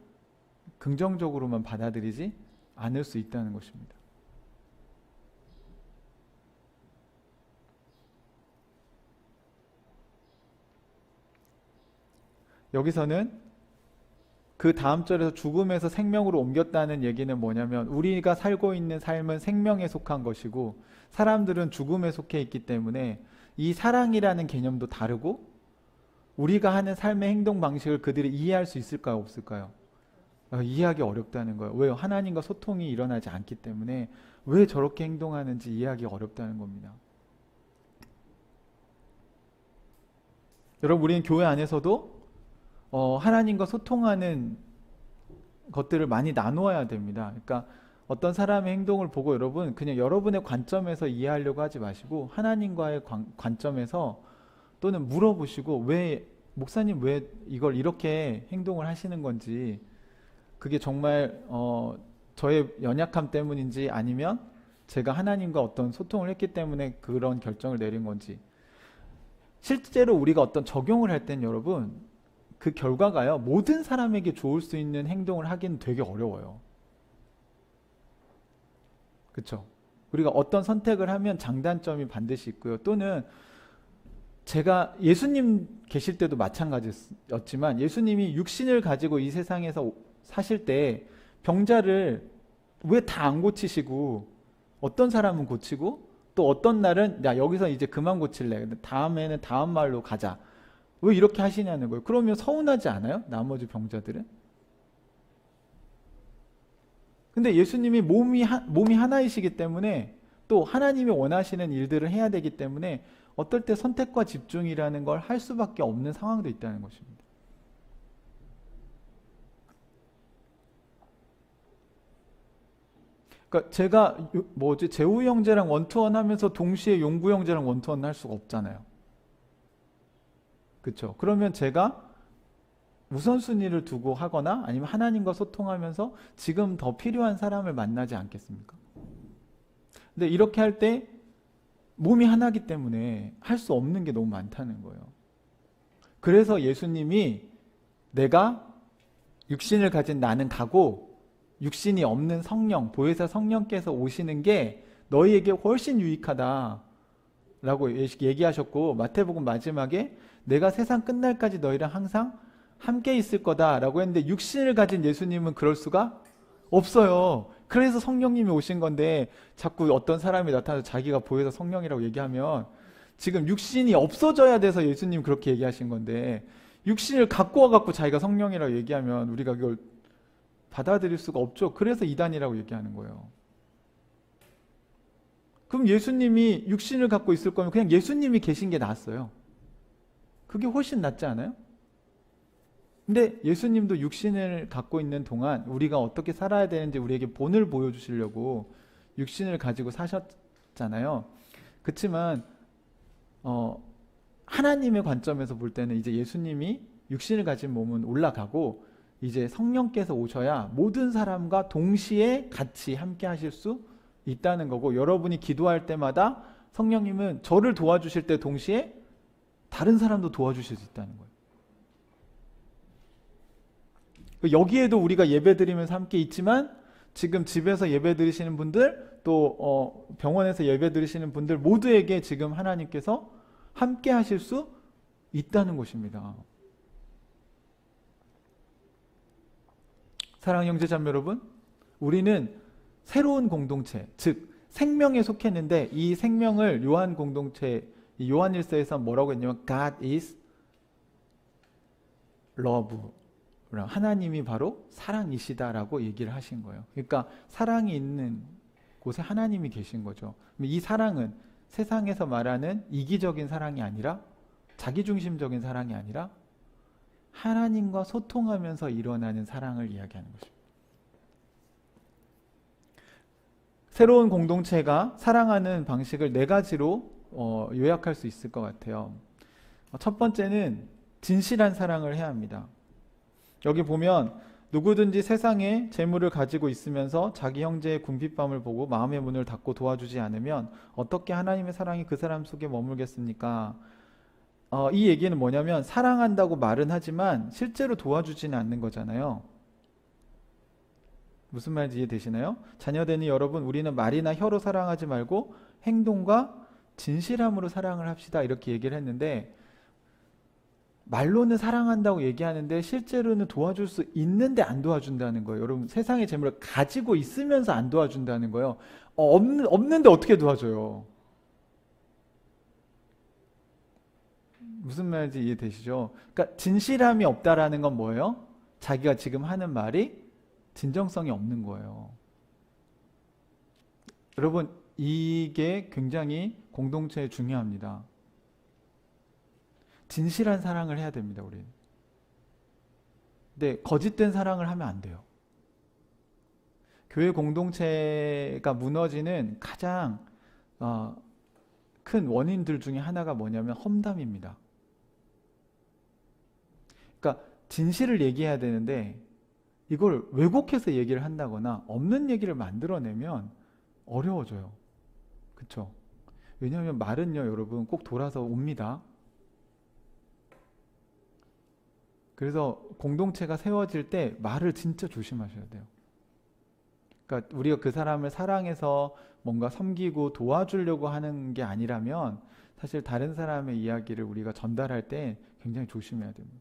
긍정적으로만 받아들이지 않을 수 있다는 것입니다. 여기서는 그 다음 절에서 죽음에서 생명으로 옮겼다는 얘기는 뭐냐면 우리가 살고 있는 삶은 생명에 속한 것이고 사람들은 죽음에 속해 있기 때문에 이 사랑이라는 개념도 다르고 우리가 하는 삶의 행동 방식을 그들이 이해할 수 있을까요? 없을까요? 이해하기 어렵다는 거예요. 왜요? 하나님과 소통이 일어나지 않기 때문에 왜 저렇게 행동하는지 이해하기 어렵다는 겁니다. 여러분, 우리는 교회 안에서도 하나님과 소통하는 것들을 많이 나누어야 됩니다. 그러니까 어떤 사람의 행동을 보고 여러분 그냥 여러분의 관점에서 이해하려고 하지 마시고 하나님과의 관점에서 또는 물어보시고 왜 목사님 왜 이걸 이렇게 행동을 하시는 건지 그게 정말 저의 연약함 때문인지 아니면 제가 하나님과 어떤 소통을 했기 때문에 그런 결정을 내린 건지 실제로 우리가 어떤 적용을 할 땐 여러분 그 결과가요 모든 사람에게 좋을 수 있는 행동을 하기는 되게 어려워요. 그렇죠? 우리가 어떤 선택을 하면 장단점이 반드시 있고요. 또는 제가 예수님 계실 때도 마찬가지였지만 예수님이 육신을 가지고 이 세상에서 사실 때 병자를 왜 다 안 고치시고 어떤 사람은 고치고 또 어떤 날은 야 여기서 이제 그만 고칠래 다음에는 다음 말로 가자 왜 이렇게 하시냐는 거예요. 그러면 서운하지 않아요? 나머지 병자들은? 근데 예수님이 몸이 하나이시기 때문에 또 하나님이 원하시는 일들을 해야 되기 때문에 어떨 때 선택과 집중이라는 걸 할 수밖에 없는 상황도 있다는 것입니다. 그러니까 제가 재우 형제랑 원투원 하면서 동시에 용구 형제랑 원투원 할 수가 없잖아요. 그렇죠? 그러면 제가 우선순위를 두고 하거나 아니면 하나님과 소통하면서 지금 더 필요한 사람을 만나지 않겠습니까? 근데 이렇게 할 때 몸이 하나이기 때문에 할 수 없는 게 너무 많다는 거예요. 그래서 예수님이 내가 육신을 가진 나는 가고 육신이 없는 성령, 보혜사 성령께서 오시는 게 너희에게 훨씬 유익하다 라고 얘기하셨고 마태복음 마지막에 내가 세상 끝날까지 너희랑 항상 함께 있을 거다 라고 했는데 육신을 가진 예수님은 그럴 수가 없어요. 그래서 성령님이 오신 건데 자꾸 어떤 사람이 나타나서 자기가 보혜사 성령이라고 얘기하면 지금 육신이 없어져야 돼서 예수님 그렇게 얘기하신 건데 육신을 갖고 와갖고 자기가 성령이라고 얘기하면 우리가 그걸 받아들일 수가 없죠. 그래서 이단이라고 얘기하는 거예요. 그럼 예수님이 육신을 갖고 있을 거면 그냥 예수님이 계신 게 낫어요. 그게 훨씬 낫지 않아요? 근데 예수님도 육신을 갖고 있는 동안 우리가 어떻게 살아야 되는지 우리에게 본을 보여주시려고 육신을 가지고 사셨잖아요. 그렇지만 하나님의 관점에서 볼 때는 이제 예수님이 육신을 가진 몸은 올라가고 이제 성령께서 오셔야 모든 사람과 동시에 같이 함께 하실 수 있다는 거고 여러분이 기도할 때마다 성령님은 저를 도와주실 때 동시에 다른 사람도 도와주실 수 있다는 거예요. 여기에도 우리가 예배드리면서 함께 있지만 지금 집에서 예배드리시는 분들 또 병원에서 예배드리시는 분들 모두에게 지금 하나님께서 함께 하실 수 있다는 것입니다. 사랑하는 형제자매 여러분, 우리는 새로운 공동체, 즉 생명에 속했는데 이 생명을 요한 공동체, 요한일서에서 뭐라고 했냐면 God is love. 하나님이 바로 사랑이시다라고 얘기를 하신 거예요. 그러니까 사랑이 있는 곳에 하나님이 계신 거죠. 이 사랑은 세상에서 말하는 이기적인 사랑이 아니라 자기중심적인 사랑이 아니라 하나님과 소통하면서 일어나는 사랑을 이야기하는 것입니다. 새로운 공동체가 사랑하는 방식을 네 가지로 요약할 수 있을 것 같아요. 첫 번째는 진실한 사랑을 해야 합니다. 여기 보면 누구든지 세상에 재물을 가지고 있으면서 자기 형제의 궁핍함을 보고 마음의 문을 닫고 도와주지 않으면 어떻게 하나님의 사랑이 그 사람 속에 머물겠습니까? 이 얘기는 뭐냐면 사랑한다고 말은 하지만 실제로 도와주지는 않는 거잖아요. 무슨 말인지 이해되시나요? 자녀되는 여러분, 우리는 말이나 혀로 사랑하지 말고 행동과 진실함으로 사랑을 합시다, 이렇게 얘기를 했는데, 말로는 사랑한다고 얘기하는데 실제로는 도와줄 수 있는데 안 도와준다는 거예요. 여러분, 세상의 재물을 가지고 있으면서 안 도와준다는 거예요. 없는데 어떻게 도와줘요? 무슨 말인지 이해되시죠? 그러니까 진실함이 없다라는 건 뭐예요? 자기가 지금 하는 말이 진정성이 없는 거예요. 여러분, 이게 굉장히 공동체에 중요합니다. 진실한 사랑을 해야 됩니다, 우리는. 근데 거짓된 사랑을 하면 안 돼요. 교회 공동체가 무너지는 가장 큰 원인들 중에 하나가 뭐냐면 험담입니다. 그러니까 진실을 얘기해야 되는데 이걸 왜곡해서 얘기를 한다거나 없는 얘기를 만들어내면 어려워져요. 그렇죠? 왜냐하면 말은요, 여러분, 꼭 돌아서 옵니다. 그래서 공동체가 세워질 때 말을 진짜 조심하셔야 돼요. 그러니까 우리가 그 사람을 사랑해서 뭔가 섬기고 도와주려고 하는 게 아니라면 사실 다른 사람의 이야기를 우리가 전달할 때 굉장히 조심해야 됩니다.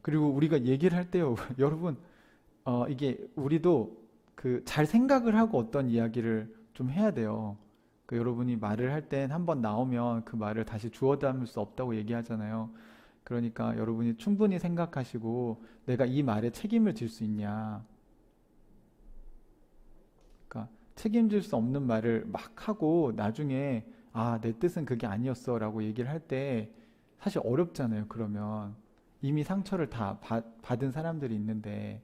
그리고 우리가 얘기를 할 때요, 여러분, 이게 우리도 잘 생각을 하고 어떤 이야기를 좀 해야 돼요. 여러분이 말을 할 땐 한 번 나오면 그 말을 다시 주워 담을 수 없다고 얘기하잖아요. 그러니까 여러분이 충분히 생각하시고 내가 이 말에 책임을 질 수 있냐. 그러니까 책임질 수 없는 말을 막 하고 나중에 내 뜻은 그게 아니었어 라고 얘기를 할 때 사실 어렵잖아요. 그러면 이미 상처를 다 받은 사람들이 있는데.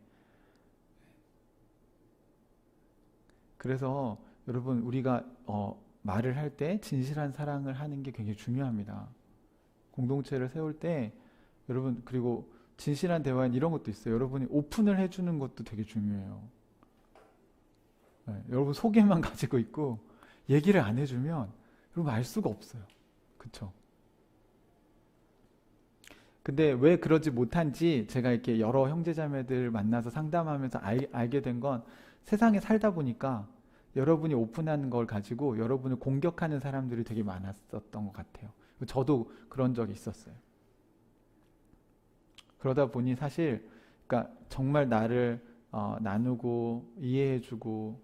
그래서 여러분, 우리가 말을 할 때 진실한 사랑을 하는 게 굉장히 중요합니다. 공동체를 세울 때 여러분, 그리고 진실한 대화엔 이런 것도 있어요. 여러분이 오픈을 해주는 것도 되게 중요해요. 네, 여러분 소개만 가지고 있고 얘기를 안 해주면 여러분 알 수가 없어요. 그쵸? 근데 왜 그러지 못한지 제가 이렇게 여러 형제자매들 만나서 상담하면서 알게 된 건 세상에 살다 보니까 여러분이 오픈하는 걸 가지고 여러분을 공격하는 사람들이 되게 많았었던 것 같아요. 저도 그런 적이 있었어요. 그러다 보니 사실 그러니까 정말 나를 나누고 이해해주고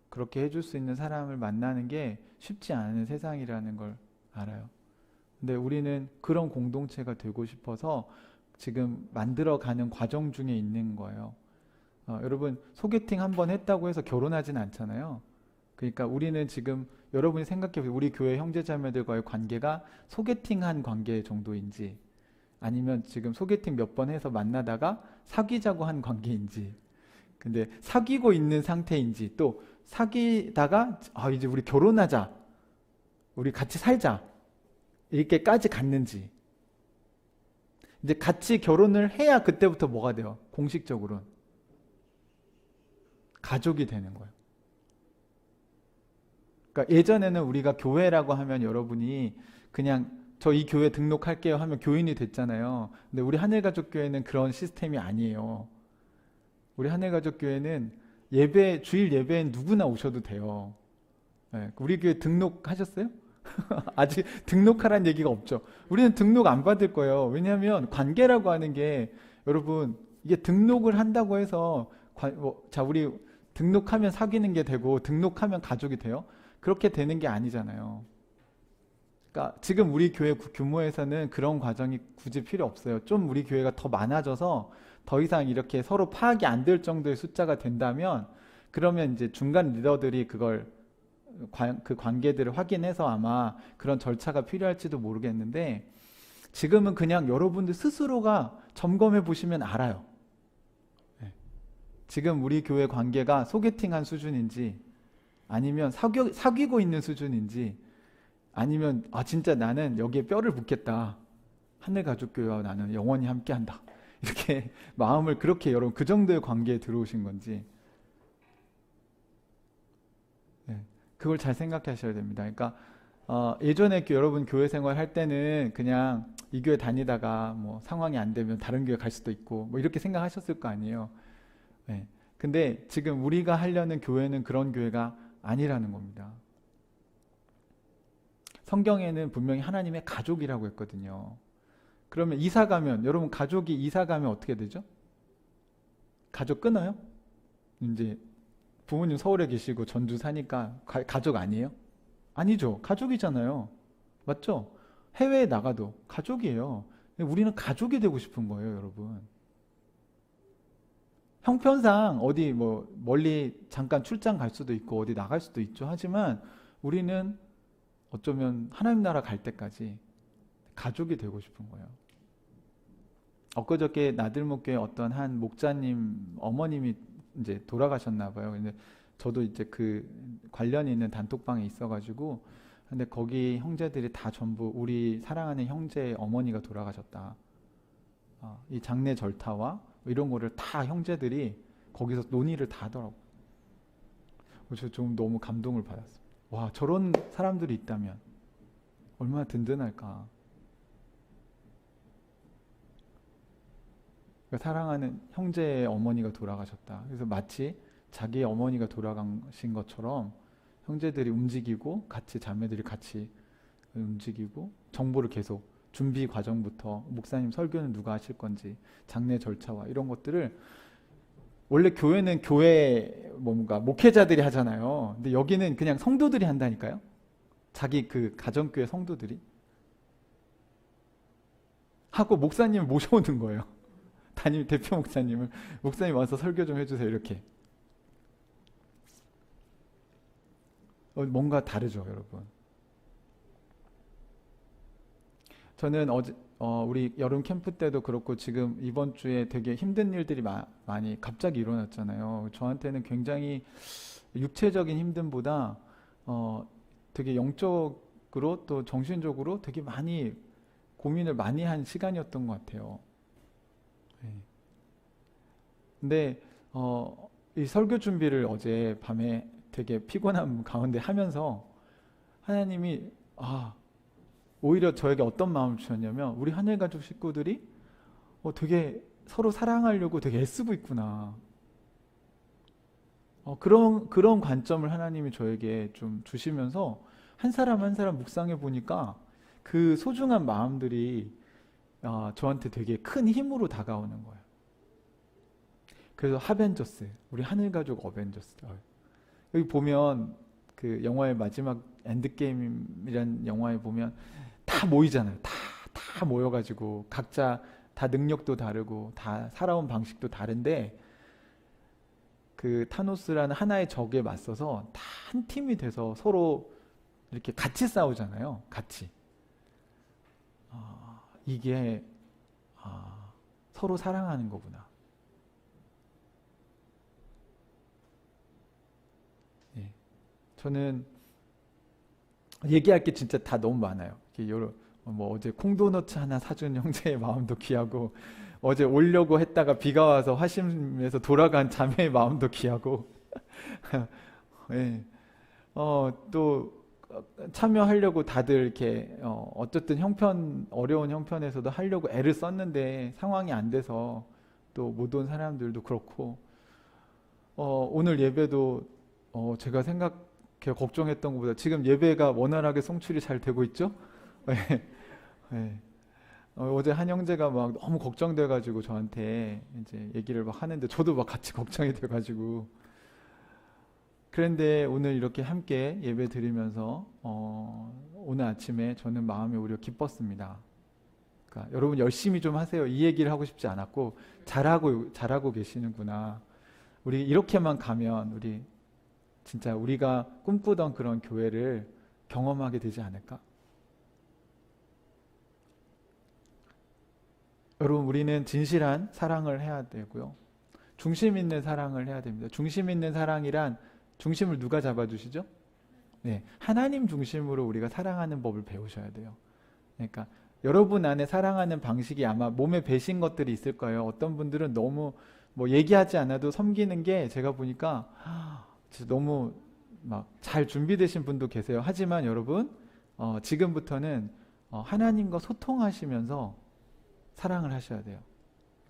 그렇게 해줄 수 있는 사람을 만나는 게 쉽지 않은 세상이라는 걸 알아요. 근데 우리는 그런 공동체가 되고 싶어서 지금 만들어가는 과정 중에 있는 거예요. 여러분, 소개팅 한번 했다고 해서 결혼하진 않잖아요. 그러니까 우리는 지금 여러분이 생각해보세요. 우리 교회 형제자매들과의 관계가 소개팅한 관계 정도인지 아니면 지금 소개팅 몇 번 해서 만나다가 사귀자고 한 관계인지, 근데 사귀고 있는 상태인지, 또 사귀다가 이제 우리 결혼하자, 우리 같이 살자, 이렇게까지 갔는지. 이제 같이 결혼을 해야 그때부터 뭐가 돼요? 공식적으로는 가족이 되는 거예요. 그러니까 예전에는 우리가 교회라고 하면 여러분이 그냥 저 이 교회 등록할게요 하면 교인이 됐잖아요. 근데 우리 하늘가족교회는 그런 시스템이 아니에요. 우리 하늘가족교회는 주일 예배엔 누구나 오셔도 돼요. 네, 우리 교회 등록하셨어요? 아직 등록하라는 얘기가 없죠. 우리는 등록 안 받을 거예요. 왜냐하면 관계라고 하는 게 여러분, 이게 등록을 한다고 해서 우리 등록하면 사귀는 게 되고 등록하면 가족이 돼요? 그렇게 되는 게 아니잖아요. 그러니까 지금 우리 교회 규모에서는 그런 과정이 굳이 필요 없어요. 좀 우리 교회가 더 많아져서 더 이상 이렇게 서로 파악이 안 될 정도의 숫자가 된다면, 그러면 이제 중간 리더들이 그 관계들을 확인해서 아마 그런 절차가 필요할지도 모르겠는데, 지금은 그냥 여러분들 스스로가 점검해 보시면 알아요. 네. 지금 우리 교회 관계가 소개팅한 수준인지 아니면 사귀고 있는 수준인지, 아니면 진짜 나는 여기에 뼈를 묻겠다. 하늘가족교회와 나는 영원히 함께한다. 이렇게 마음을 그렇게 여러분 그 정도의 관계에 들어오신 건지, 네, 그걸 잘 생각하셔야 됩니다. 그러니까 예전에 여러분 교회 생활 할 때는 그냥 이 교회 다니다가 뭐 상황이 안 되면 다른 교회 갈 수도 있고 뭐 이렇게 생각하셨을 거 아니에요. 네. 근데 지금 우리가 하려는 교회는 그런 교회가 아니라는 겁니다. 성경에는 분명히 하나님의 가족이라고 했거든요. 그러면 이사 가면, 여러분 가족이 이사 가면 어떻게 되죠? 가족 끊어요? 이제 부모님 서울에 계시고 전주 사니까 가족 아니에요? 아니죠. 가족이잖아요. 맞죠? 해외에 나가도 가족이에요. 우리는 가족이 되고 싶은 거예요, 여러분. 형편상 어디 뭐 멀리 잠깐 출장 갈 수도 있고 어디 나갈 수도 있죠. 하지만 우리는 어쩌면 하나님 나라 갈 때까지 가족이 되고 싶은 거예요. 엊그저께 나들목교회 어떤 한 목사님 어머님이 이제 돌아가셨나 봐요. 근데 저도 이제 그 관련이 있는 단톡방에 있어가지고, 근데 거기 형제들이 다 전부 우리 사랑하는 형제 어머니가 돌아가셨다. 이 장례 절타와 이런 거를 다 형제들이 거기서 논의를 다 하더라고. 저 좀 너무 감동을 받았어요. 와, 저런 사람들이 있다면 얼마나 든든할까. 그러니까 사랑하는 형제의 어머니가 돌아가셨다. 그래서 마치 자기의 어머니가 돌아가신 것처럼 형제들이 움직이고 같이 자매들이 같이 움직이고 정보를 계속 준비 과정부터 목사님 설교는 누가 하실 건지 장례 절차와 이런 것들을, 원래 교회는 교회 뭔가 목회자들이 하잖아요. 근데 여기는 그냥 성도들이 한다니까요. 자기 그 가정교회 성도들이 하고 목사님을 모셔오는 거예요. 담임 대표 목사님을, 목사님 와서 설교 좀 해주세요 이렇게. 뭔가 다르죠, 여러분. 저는 우리 여름 캠프 때도 그렇고 지금 이번 주에 되게 힘든 일들이 많이 갑자기 일어났잖아요. 저한테는 굉장히 육체적인 힘듦보다 되게 영적으로 또 정신적으로 되게 많이 고민을 많이 한 시간이었던 것 같아요. 네. 근데 이 설교 준비를 어제 밤에 되게 피곤함 가운데 하면서 하나님이 오히려 저에게 어떤 마음을 주셨냐면, 우리 하늘가족 식구들이 되게 서로 사랑하려고 되게 애쓰고 있구나. 그런 관점을 하나님이 저에게 좀 주시면서 한 사람 한 사람 묵상해 보니까 그 소중한 마음들이 저한테 되게 큰 힘으로 다가오는 거예요. 그래서 하벤져스, 우리 하늘가족 어벤져스. 여기 보면 그 영화의 마지막 엔드게임이란 영화에 보면 다 모이잖아요. 다 모여가지고 각자 다 능력도 다르고 다 살아온 방식도 다른데, 그 타노스라는 하나의 적에 맞서서 다 한 팀이 돼서 서로 이렇게 같이 싸우잖아요. 같이. 이게 서로 사랑하는 거구나. 예. 저는 얘기할 게 진짜 다 너무 많아요. 뭐 어제 콩도너츠 하나 사준 형제의 마음도 귀하고, 어제 오려고 했다가 비가 와서 화심에서 돌아간 자매의 마음도 귀하고, 예. 또 참여하려고 다들 이렇게 어쨌든 어려운 형편에서도 하려고 애를 썼는데 상황이 안 돼서 또 못 온 사람들도 그렇고, 오늘 예배도 제가 걱정했던 것보다 지금 예배가 원활하게 송출이 잘 되고 있죠? 네. 네. 어제 한 형제가 막 너무 걱정돼가지고 저한테 이제 얘기를 막 하는데 저도 막 같이 걱정이 돼가지고, 그런데 오늘 이렇게 함께 예배 드리면서 오늘 아침에 저는 마음이 오히려 기뻤습니다. 그러니까 여러분 열심히 좀 하세요. 이 얘기를 하고 싶지 않았고, 잘하고 계시는구나. 우리 이렇게만 가면 우리 진짜 우리가 꿈꾸던 그런 교회를 경험하게 되지 않을까? 여러분, 우리는 진실한 사랑을 해야 되고요. 중심 있는 사랑을 해야 됩니다. 중심 있는 사랑이란 중심을 누가 잡아주시죠? 네, 하나님 중심으로 우리가 사랑하는 법을 배우셔야 돼요. 그러니까 여러분 안에 사랑하는 방식이 아마 몸에 배신 것들이 있을 거예요. 어떤 분들은 너무 뭐 얘기하지 않아도 섬기는 게 제가 보니까 진짜 너무 막 잘 준비되신 분도 계세요. 하지만 여러분 지금부터는 하나님과 소통하시면서 사랑을 하셔야 돼요.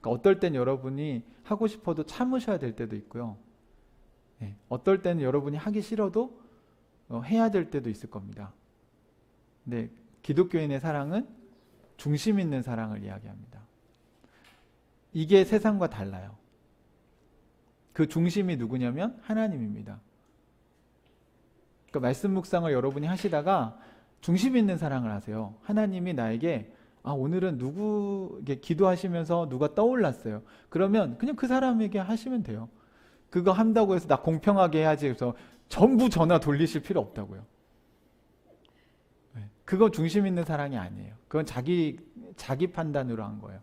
그러니까 어떨 땐 여러분이 하고 싶어도 참으셔야 될 때도 있고요. 네, 어떨 때는 여러분이 하기 싫어도 해야 될 때도 있을 겁니다. 근데 기독교인의 사랑은 중심 있는 사랑을 이야기합니다. 이게 세상과 달라요. 그 중심이 누구냐면 하나님입니다. 그러니까 말씀 묵상을 여러분이 하시다가 중심 있는 사랑을 하세요. 하나님이 나에게 오늘은 누구에게 기도하시면서 누가 떠올랐어요. 그러면 그냥 그 사람에게 하시면 돼요. 그거 한다고 해서 나 공평하게 해야지 해서 전부 전화 돌리실 필요 없다고요. 그거 중심 있는 사랑이 아니에요. 그건 자기 판단으로 한 거예요.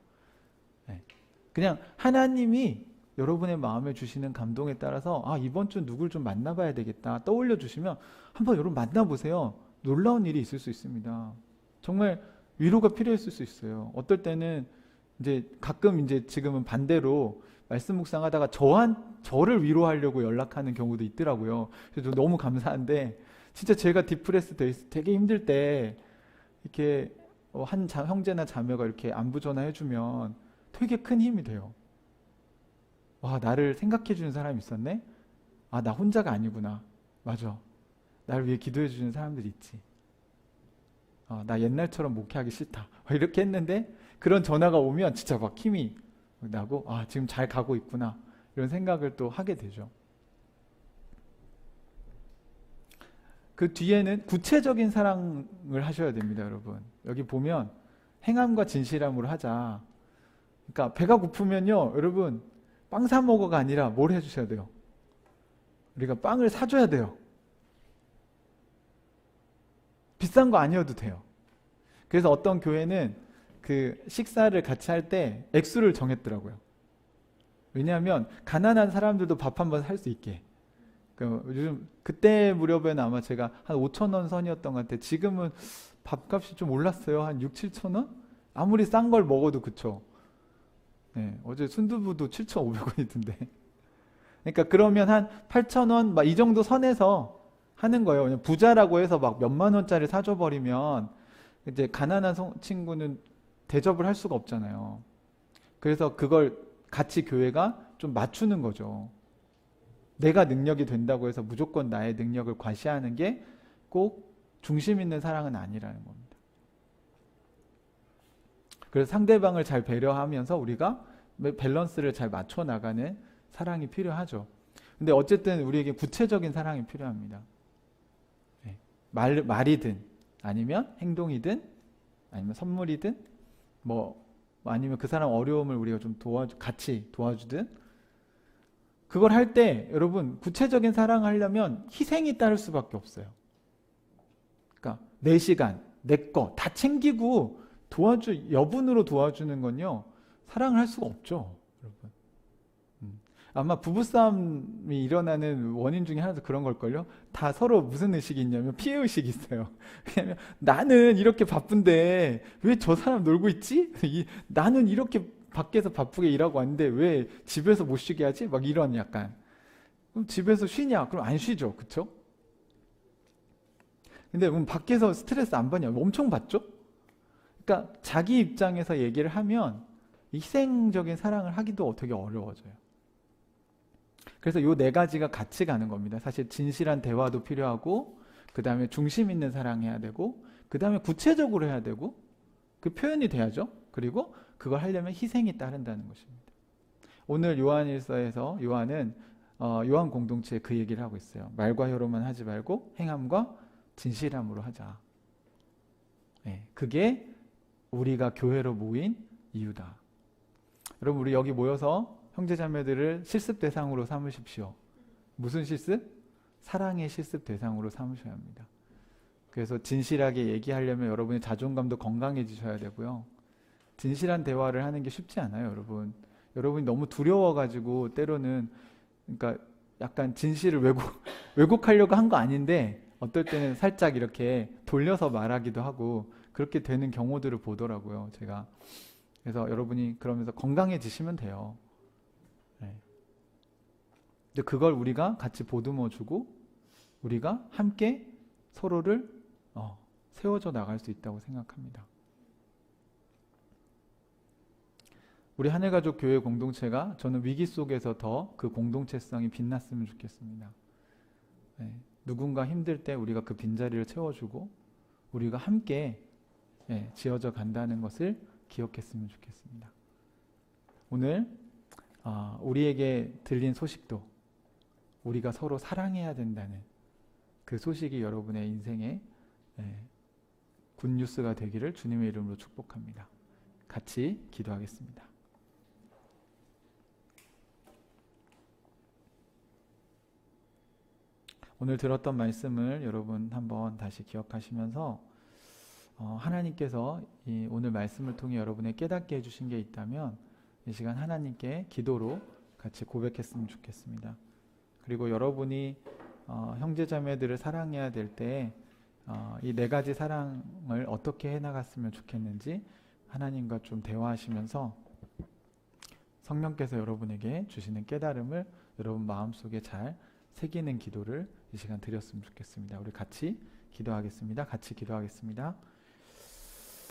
그냥 하나님이 여러분의 마음에 주시는 감동에 따라서 이번 주 누굴 좀 만나봐야 되겠다 떠올려 주시면 한번 여러분 만나보세요. 놀라운 일이 있을 수 있습니다. 정말 위로가 필요했을 수 있어요. 어떨 때는 이제 가끔 이제 지금은 반대로 말씀 묵상하다가 저를 위로하려고 연락하는 경우도 있더라고요. 그래서 너무 감사한데 진짜 제가 디프레스 돼 있을 되게 힘들 때 이렇게 한 형제나 자매가 이렇게 안부 전화해주면 되게 큰 힘이 돼요. 와, 나를 생각해 주는 사람이 있었네? 나 혼자가 아니구나. 맞아. 나를 위해 기도해 주는 사람들이 있지. 나 옛날처럼 목회하기 싫다. 이렇게 했는데 그런 전화가 오면 진짜 막 힘이 나고 지금 잘 가고 있구나. 이런 생각을 또 하게 되죠. 그 뒤에는 구체적인 사랑을 하셔야 됩니다, 여러분. 여기 보면 행함과 진실함으로 하자. 그러니까 배가 고프면요, 여러분 빵 사 먹어가 아니라 뭘 해주셔야 돼요? 우리가 빵을 사줘야 돼요. 비싼 거 아니어도 돼요. 그래서 어떤 교회는 그 식사를 같이 할 때 액수를 정했더라고요. 왜냐하면 가난한 사람들도 밥 한 번 살 수 있게. 요즘 그때 무렵에는 아마 제가 한 5,000원 선이었던 것 같아요. 지금은 밥값이 좀 올랐어요. 한 6, 7,000원? 아무리 싼 걸 먹어도 그쵸. 네, 어제 순두부도 7,500원이던데. 그러니까 그러면 한 8,000원 막 이 정도 선에서 하는 거예요. 그냥 부자라고 해서 막 몇만 원짜리 사줘 버리면 이제 가난한 친구는 대접을 할 수가 없잖아요. 그래서 그걸 같이 교회가 좀 맞추는 거죠. 내가 능력이 된다고 해서 무조건 나의 능력을 과시하는 게 꼭 중심 있는 사랑은 아니라는 겁니다. 그래서 상대방을 잘 배려하면서 우리가 밸런스를 잘 맞춰 나가는 사랑이 필요하죠. 근데 어쨌든 우리에게 구체적인 사랑이 필요합니다. 말이든 아니면 행동이든 아니면 선물이든 아니면 그 사람 어려움을 우리가 좀 같이 도와주든 그걸 할 때 여러분 구체적인 사랑을 하려면 희생이 따를 수밖에 없어요. 그러니까 내 시간, 내 거 다 챙기고 여분으로 도와주는 건요 사랑을 할 수가 없죠, 여러분. 아마 부부싸움이 일어나는 원인 중에 하나도 그런 걸걸요. 다 서로 무슨 의식이 있냐면 피해의식이 있어요. 왜냐면 나는 이렇게 바쁜데 왜 저 사람 놀고 있지? 나는 이렇게 밖에서 바쁘게 일하고 왔는데 왜 집에서 못 쉬게 하지? 막 이런 약간. 그럼 집에서 쉬냐? 그럼 안 쉬죠. 그쵸? 근데 그럼 밖에서 스트레스 안 받냐? 엄청 받죠? 그러니까 자기 입장에서 얘기를 하면 희생적인 사랑을 하기도 되게 어려워져요. 그래서 이 네 가지가 같이 가는 겁니다. 사실 진실한 대화도 필요하고 그 다음에 중심 있는 사랑해야 되고 그 다음에 구체적으로 해야 되고 그 표현이 돼야죠. 그리고 그걸 하려면 희생이 따른다는 것입니다. 오늘 요한일서에서 요한은 요한 공동체에 그 얘기를 하고 있어요. 말과 혀로만 하지 말고 행함과 진실함으로 하자. 그게 우리가 교회로 모인 이유다. 여러분 우리 여기 모여서 형제자매들을 실습 대상으로 삼으십시오. 무슨 실습? 사랑의 실습 대상으로 삼으셔야 합니다. 그래서 진실하게 얘기하려면 여러분의 자존감도 건강해지셔야 되고요. 진실한 대화를 하는 게 쉽지 않아요, 여러분. 여러분이 너무 두려워가지고 때로는 그러니까 약간 진실을 왜곡하려고 한 거 아닌데 어떨 때는 살짝 이렇게 돌려서 말하기도 하고 그렇게 되는 경우들을 보더라고요, 제가. 그래서 여러분이 그러면서 건강해지시면 돼요. 네. 근데 그걸 우리가 같이 보듬어주고 우리가 함께 서로를 세워져 나갈 수 있다고 생각합니다. 우리 하늘가족 교회 공동체가 저는 위기 속에서 더 그 공동체성이 빛났으면 좋겠습니다. 네. 누군가 힘들 때 우리가 그 빈자리를 채워주고 우리가 함께 지어져 간다는 것을 기억했으면 좋겠습니다. 오늘 우리에게 들린 소식도 우리가 서로 사랑해야 된다는 그 소식이 여러분의 인생에 굿뉴스가 되기를 주님의 이름으로 축복합니다. 같이 기도하겠습니다. 오늘 들었던 말씀을 여러분 한번 다시 기억하시면서 하나님께서 이 오늘 말씀을 통해 여러분의 깨닫게 해주신 게 있다면 이 시간 하나님께 기도로 같이 고백했으면 좋겠습니다. 그리고 여러분이 형제자매들을 사랑해야 될 때 이 네 가지 사랑을 어떻게 해나갔으면 좋겠는지 하나님과 좀 대화하시면서 성령께서 여러분에게 주시는 깨달음을 여러분 마음속에 잘 새기는 기도를 이 시간 드렸으면 좋겠습니다. 우리 같이 기도하겠습니다. 같이 기도하겠습니다.